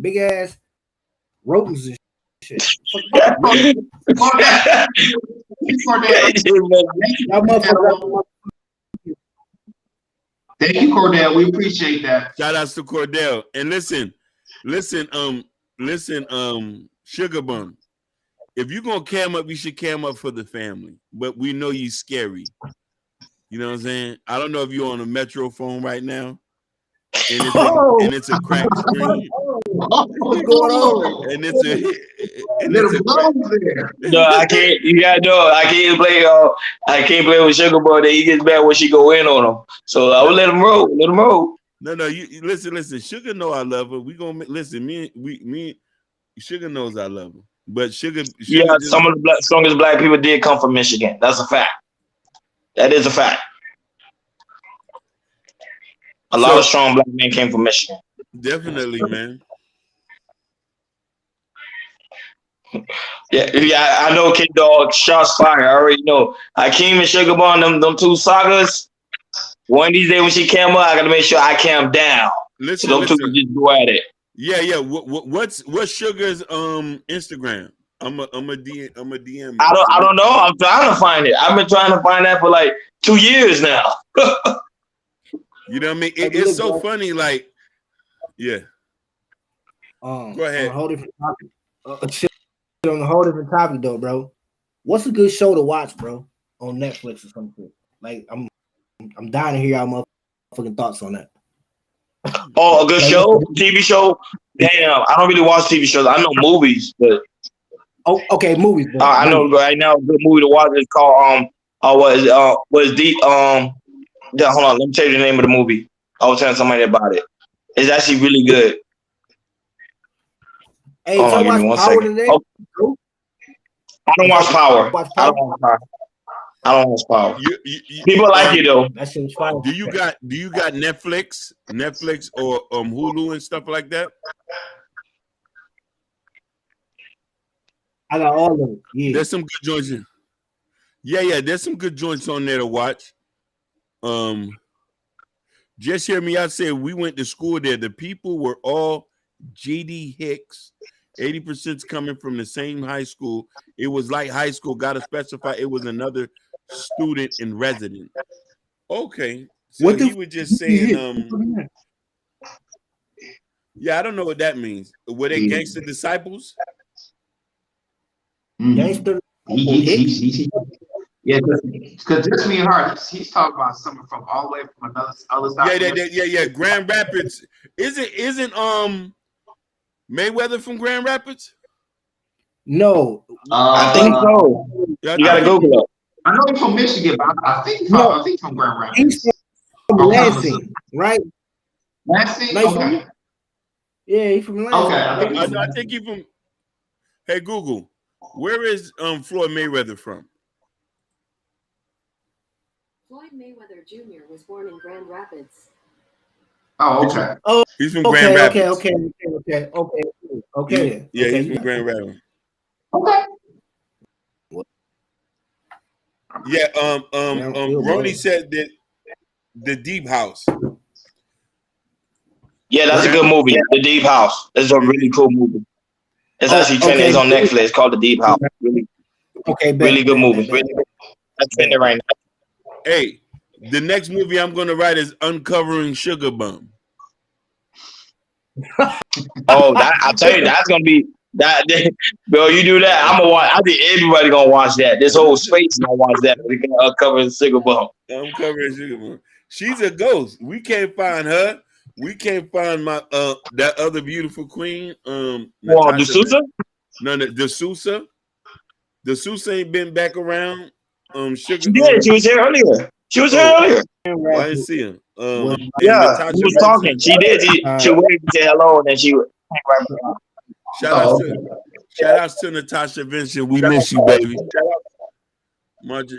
[SPEAKER 3] big ass rodents and shit.
[SPEAKER 1] Thank you, Cordell. We appreciate that.
[SPEAKER 2] Shout outs to Cordell. And listen, Sugar Bum. If you're gonna cam up, you should cam up for the family. But we know you scary. You know what I'm saying? I don't know if you're on a Metro phone right now. And it's a cracked screen.
[SPEAKER 3] What's going on?
[SPEAKER 2] And it's a
[SPEAKER 6] No, I can't. You gotta know. I can't play. I can't play with Sugar Boy. That he gets mad when she go in on him. So I will let him roll. Let him roll.
[SPEAKER 2] No. You listen. Sugar know I love her. We gonna listen. Me. Sugar knows I love her. But Sugar
[SPEAKER 6] yeah, some of the strongest black people did come from Michigan. That's a fact. That is a fact. A lot of strong black men came from Michigan.
[SPEAKER 2] Definitely, man.
[SPEAKER 6] Yeah, I know Kid Dog, shots fired. I already know. Hakeem and Sugar Bond, them two sagas. One of these days when she came up, I gotta make sure I cam down.
[SPEAKER 2] Listen,
[SPEAKER 6] so them two can just go at it.
[SPEAKER 2] Yeah. What's Sugar's Instagram? I'm a DM.
[SPEAKER 6] I don't know. I'm trying to find it. I've been trying to find that for like 2 years now.
[SPEAKER 2] You know what I mean? It's so funny. Like, yeah. Go ahead.
[SPEAKER 3] On a whole different topic. On a whole different topic, though, bro. What's a good show to watch, bro, on Netflix or something? Like, I'm dying to hear y'all motherfucking thoughts on that.
[SPEAKER 6] Oh, a good show, TV show. Damn, I don't really watch TV shows. I know movies, but
[SPEAKER 3] okay, movies.
[SPEAKER 6] I know right now a good movie to watch is called hold on, let me tell you the name of the movie. I was telling somebody about it. It's actually really good.
[SPEAKER 3] Hey, so
[SPEAKER 6] give me 1 second.
[SPEAKER 3] Today?
[SPEAKER 6] Oh. I don't watch Power. I don't watch Power. People like it though.
[SPEAKER 3] That shit's fine.
[SPEAKER 2] Do you got Netflix or Hulu and stuff like that?
[SPEAKER 3] I got all of them. Yeah.
[SPEAKER 2] There's some good joints in. Yeah, there's some good joints on there to watch. Just hear me out say we went to school there. The people were all G.D. Hicks. 80%'s coming from the same high school. It was like high school. Got to specify it was another student in residence. Okay. So he was just saying, yeah, I don't know what that means. Were they gangster disciples?
[SPEAKER 3] Gangster.
[SPEAKER 1] Yeah, because just me and her, he's talking about someone from all the way from other side.
[SPEAKER 2] Yeah. Grand Rapids. Isn't Mayweather from Grand Rapids?
[SPEAKER 3] No,
[SPEAKER 6] I think so. You gotta Google it.
[SPEAKER 1] I know he's from Michigan, but I think he's from Grand Rapids.
[SPEAKER 3] He's from Lansing, right?
[SPEAKER 1] Lansing? Okay.
[SPEAKER 3] Yeah, he's from Lansing.
[SPEAKER 1] Okay.
[SPEAKER 2] I think he's from. Hey Google, where is Floyd Mayweather from?
[SPEAKER 7] Floyd Mayweather Jr. was born in Grand Rapids.
[SPEAKER 1] Oh, okay.
[SPEAKER 3] Oh,
[SPEAKER 2] he's from Grand Rapids.
[SPEAKER 3] Okay.
[SPEAKER 2] Yeah, he's from Grand Rapids.
[SPEAKER 1] Okay.
[SPEAKER 2] Yeah, Ronnie said that the Deep House.
[SPEAKER 6] Yeah, that's a good movie. The Deep House. It's a really cool movie. It's actually trending. It's on Netflix. It's called The Deep House. Really good movie. That's trending right now.
[SPEAKER 2] Hey, the next movie I'm going to write is Uncovering Sugar Bum.
[SPEAKER 6] Oh, I tell you, that's gonna be that. Bro, you do that, I'm gonna watch. I think everybody gonna watch that. This whole space gonna watch that. We can uncover Sugar Bum.
[SPEAKER 2] Uncovering Sugar Bum. She's a ghost. We can't find her. We can't find my that other beautiful queen.
[SPEAKER 6] Well,
[SPEAKER 2] Natasha
[SPEAKER 6] D'Souza?
[SPEAKER 2] No, D'Souza. D'Souza ain't been back around. Sugar.
[SPEAKER 6] She did. She was here earlier. She was here
[SPEAKER 2] Oh.
[SPEAKER 6] earlier.
[SPEAKER 2] Well, I didn't see him. And
[SPEAKER 6] Yeah,
[SPEAKER 2] Natasha
[SPEAKER 6] she was
[SPEAKER 2] Vincent.
[SPEAKER 6] talking. She did. She waved and said hello, and then she went right back.
[SPEAKER 2] Shout outs to Natasha Vincent. We miss you, baby. Margie.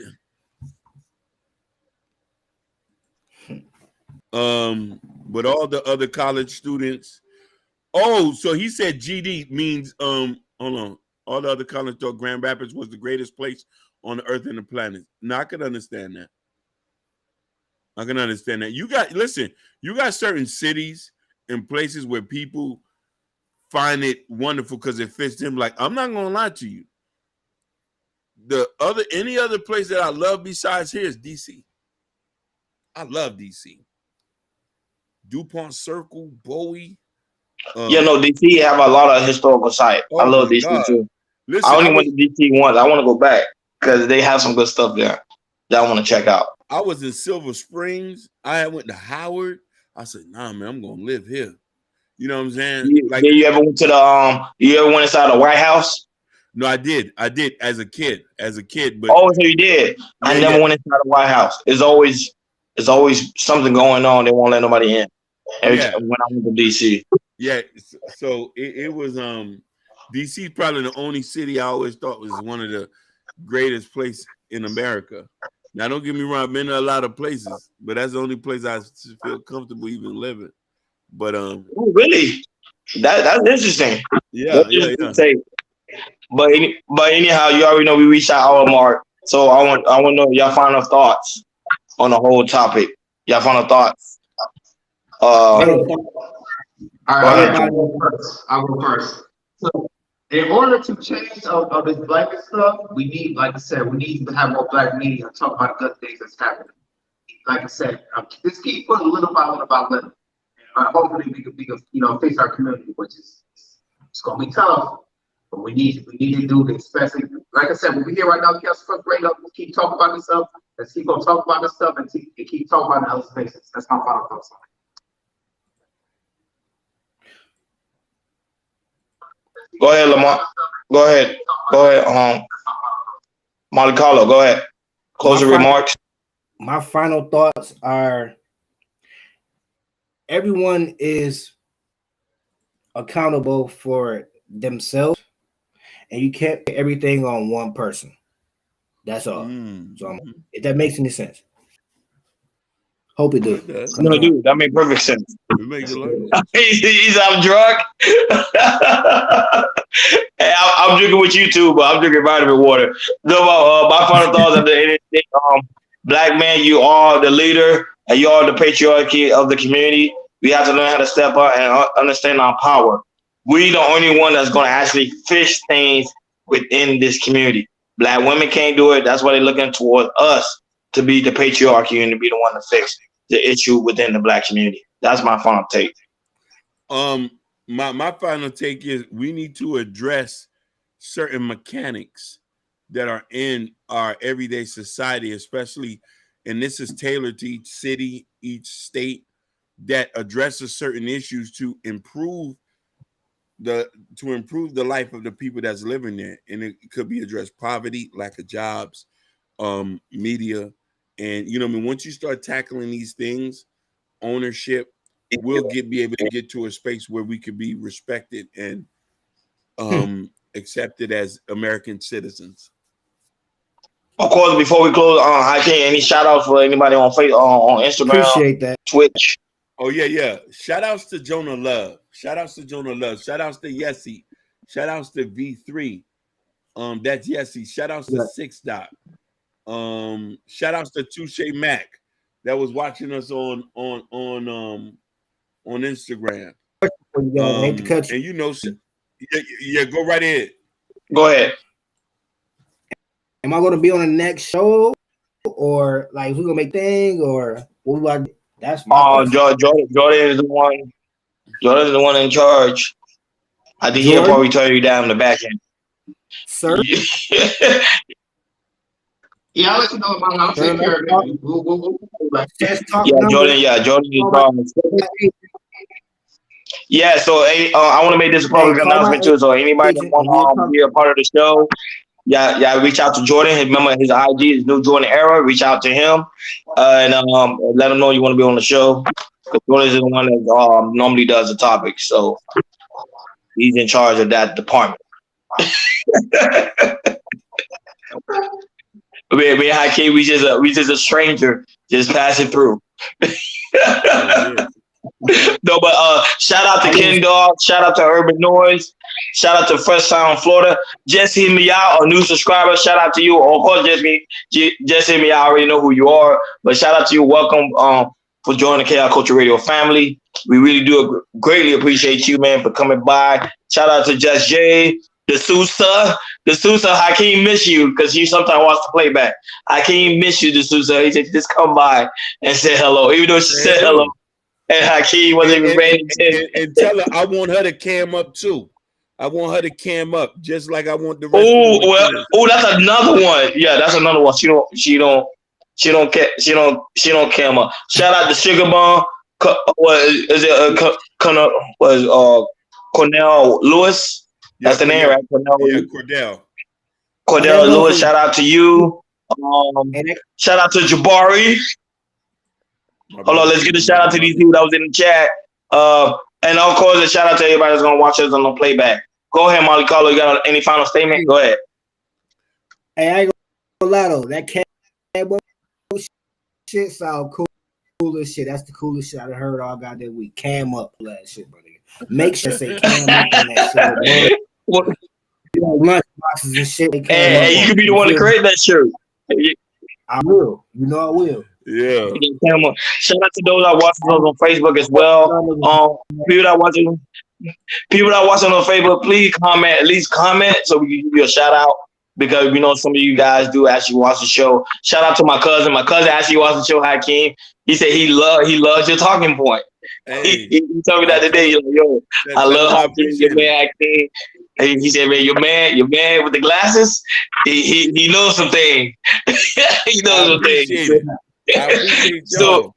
[SPEAKER 2] But all the other college students. Oh, so he said GD means hold on. All the other college thought Grand Rapids was the greatest place on the earth and the planet. Now I can understand that. I can understand that. You got certain cities and places where people find it wonderful because it fits them. Like, I'm not gonna lie to you. Any other place that I love besides here is DC. I love DC. DuPont Circle, Bowie.
[SPEAKER 6] DC have a lot of historical sites. I love DC too.
[SPEAKER 2] Listen,
[SPEAKER 6] I only went to DC once. I want to go back because they have some good stuff there that I want to check out.
[SPEAKER 2] I was in Silver Springs. I went to Howard. I said, nah, man, I'm gonna live here. You know what I'm saying?
[SPEAKER 6] You ever went to you ever went inside the White House?
[SPEAKER 2] No, I did as a kid, but
[SPEAKER 6] so you did. I never went inside the White House. It's always something going on. They won't let nobody in. Every time when I went to DC.
[SPEAKER 2] Yeah, so it was DC probably the only city I always thought was one of the greatest places in America. Now, don't get me wrong, I've been to a lot of places, but that's the only place I feel comfortable even living. But
[SPEAKER 6] oh, really? That's interesting.
[SPEAKER 2] Yeah.
[SPEAKER 6] But anyhow, you already know we reached our hour mark. So I want to know your final thoughts on the whole topic. Your final thoughts.
[SPEAKER 1] All right, I'll go first. So, in order to change of this blanket stuff, we need, like I said, we need to have more black media and talk about the good things that's happening. Like I said, just keep putting little by little. Hopefully, we can fix our community, which is it's gonna be tough, but we need to do this. Especially, like I said, when we here right now, let's keep talking about this stuff. Let's keep on talking about this stuff and keep talking about the other spaces. That's my final thoughts on it.
[SPEAKER 6] Go ahead, Lamar. Go ahead. Molly Carlo, go ahead. Closing remarks.
[SPEAKER 3] My final thoughts are everyone is accountable for themselves, and you can't put everything on one person. That's all. So if that makes any sense. Hope it does.
[SPEAKER 6] No, dude, that makes perfect sense. He's I'm drunk. Hey, I'm drinking with you too, but I'm drinking vitamin water. No, my final thoughts at the end of the day, black man, you are the leader and you are the patriarchy of the community. We have to learn how to step up and understand our power. We the only one that's going to actually fix things within this community. Black women can't do it. That's why they're looking toward us to be the patriarchy and to be the one to fix the issue within the black community. That's my final take.
[SPEAKER 2] My final take is we need to address certain mechanics that are in our everyday society, especially, and this is tailored to each city, each state, that addresses certain issues to improve the life of the people that's living there. And it could be addressed poverty, lack of jobs, media. And once you start tackling these things, ownership, we'll be able to get to a space where we could be respected and accepted as American citizens.
[SPEAKER 6] Of course, before we close, I can't any shout outs for anybody on Facebook, on Instagram,
[SPEAKER 3] appreciate that,
[SPEAKER 6] Twitch.
[SPEAKER 2] Oh yeah. Shout outs to Jonah Love. Shout outs to Yessie. Shout outs to V3. That's Yessie. Shout outs to Six Dot. Shout outs to Touche Mac that was watching us on Instagram. And go right ahead.
[SPEAKER 6] Go ahead.
[SPEAKER 3] Am I going to be on the next show, or like who's gonna make thing, or what do I? That's my
[SPEAKER 6] Jordan is the one. Jordan is the one in charge. I think he'll probably turn you down the back end,
[SPEAKER 3] sir.
[SPEAKER 1] Yeah, I'll let you know about how to take care of it.
[SPEAKER 6] Jordan is charge. Yeah, so I want to make this a public announcement too. So anybody that want to be a part of the show, yeah, reach out to Jordan. Remember his IG is New Jordan Era. Reach out to him and let him know you want to be on the show. Because Jordan is the one that normally does the topic, so he's in charge of that department. We Hakeem, we just a stranger just passing through. No, but shout out to Ken Dog, shout out to Urban Noise, shout out to Fresh Sound Florida. Just hit me out, a new subscriber. Shout out to you. Of course, just hit me out. I already know who you are, but shout out to you. Welcome for joining the KI Culture Radio family. We really do greatly appreciate you, man, for coming by. Shout out to Just Jay, the Sousa. Hakeem miss you because he sometimes wants to play back. Hakeem miss you, the Sousa. He said just come by and say hello, even though she said hello. And Hakeem wasn't even ready.
[SPEAKER 2] And tell her I want her to cam up too. I want her to cam up just like I want the rest of the
[SPEAKER 6] that's another one. Yeah, that's another one. She don't cam up. Shout out to Sugar Bomb. Cornell Lewis? That's the name, right? Cordell Lewis. Shout out to you. Shout out to Jabari. Hold on, let's get a shout out to these people that was in the chat. And of course, a shout out to everybody that's gonna watch us on the playback. Go ahead, Molly Carlo. You got any final statement? Go ahead.
[SPEAKER 3] Hey, I ain't gonna lie though. That camo shit sound cool as shit. That's the coolest shit I heard all goddamn week. Cam up that shit, brother. Make sure say cam up on that shit. Lunch boxes and shit.
[SPEAKER 6] Hey, you could be the one to create that shirt.
[SPEAKER 3] I will. You know I will.
[SPEAKER 2] Yeah.
[SPEAKER 6] Shout out to those that watch us on Facebook as well. People that watching on Facebook, please comment, at least comment so we can give you a shout out because we know some of you guys do actually watch the show. Shout out to my cousin. My cousin actually watched the show, Hakeem. He said he loves your talking point. Hey, he told me that today. Yo, I love Hakeem, your man Hakeem. And he said, man, your man with the glasses, he knows some things. He knows some things. So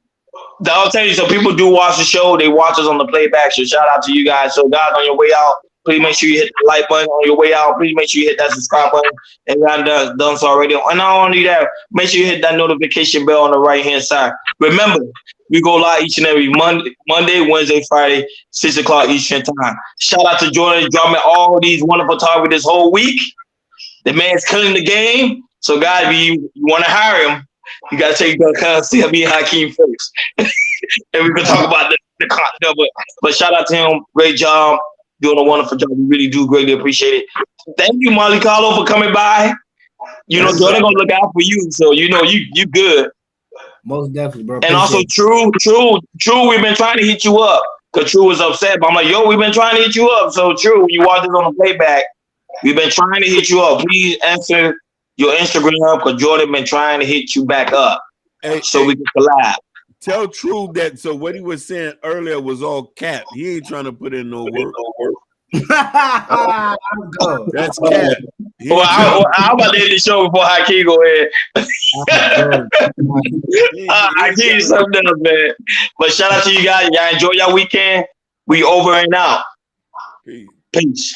[SPEAKER 6] I'll tell you, so people do watch the show. They watch us on the playback. So shout out to you guys. So guys, on your way out, please make sure you hit the like button. On your way out, please make sure you hit that subscribe button. And you haven't done so already. And not only that, make sure you hit that notification bell on the right hand side. Remember, we go live each and every Monday, Wednesday, Friday, 6 o'clock Eastern time. Shout out to Jordan dropping all these wonderful topics this whole week. The man's killing the game. So guys, if you want to hire him, you gotta take the me and Hakeem first, and we can talk about the content. But shout out to him, great job, doing a wonderful job. We really do greatly appreciate it. Thank you, Molly Carlo, for coming by. You know, Jordan gonna look out for you, so you know you good.
[SPEAKER 3] Most definitely, bro.
[SPEAKER 6] And also, True, we've been trying to hit you up because True was upset. But I'm like, yo, we've been trying to hit you up. So True, when you watch this on the playback, we've been trying to hit you up. Please answer your Instagram because Jordan been trying to hit you back up so we can collab.
[SPEAKER 2] Tell True that so what he was saying earlier was all cap. He ain't trying to put in no work. That's cap.
[SPEAKER 6] Well, I'm about to end the show before Hakeem go ahead. I give you something else, man. But shout out to you guys. Y'all enjoy your weekend. We over and out. Peace.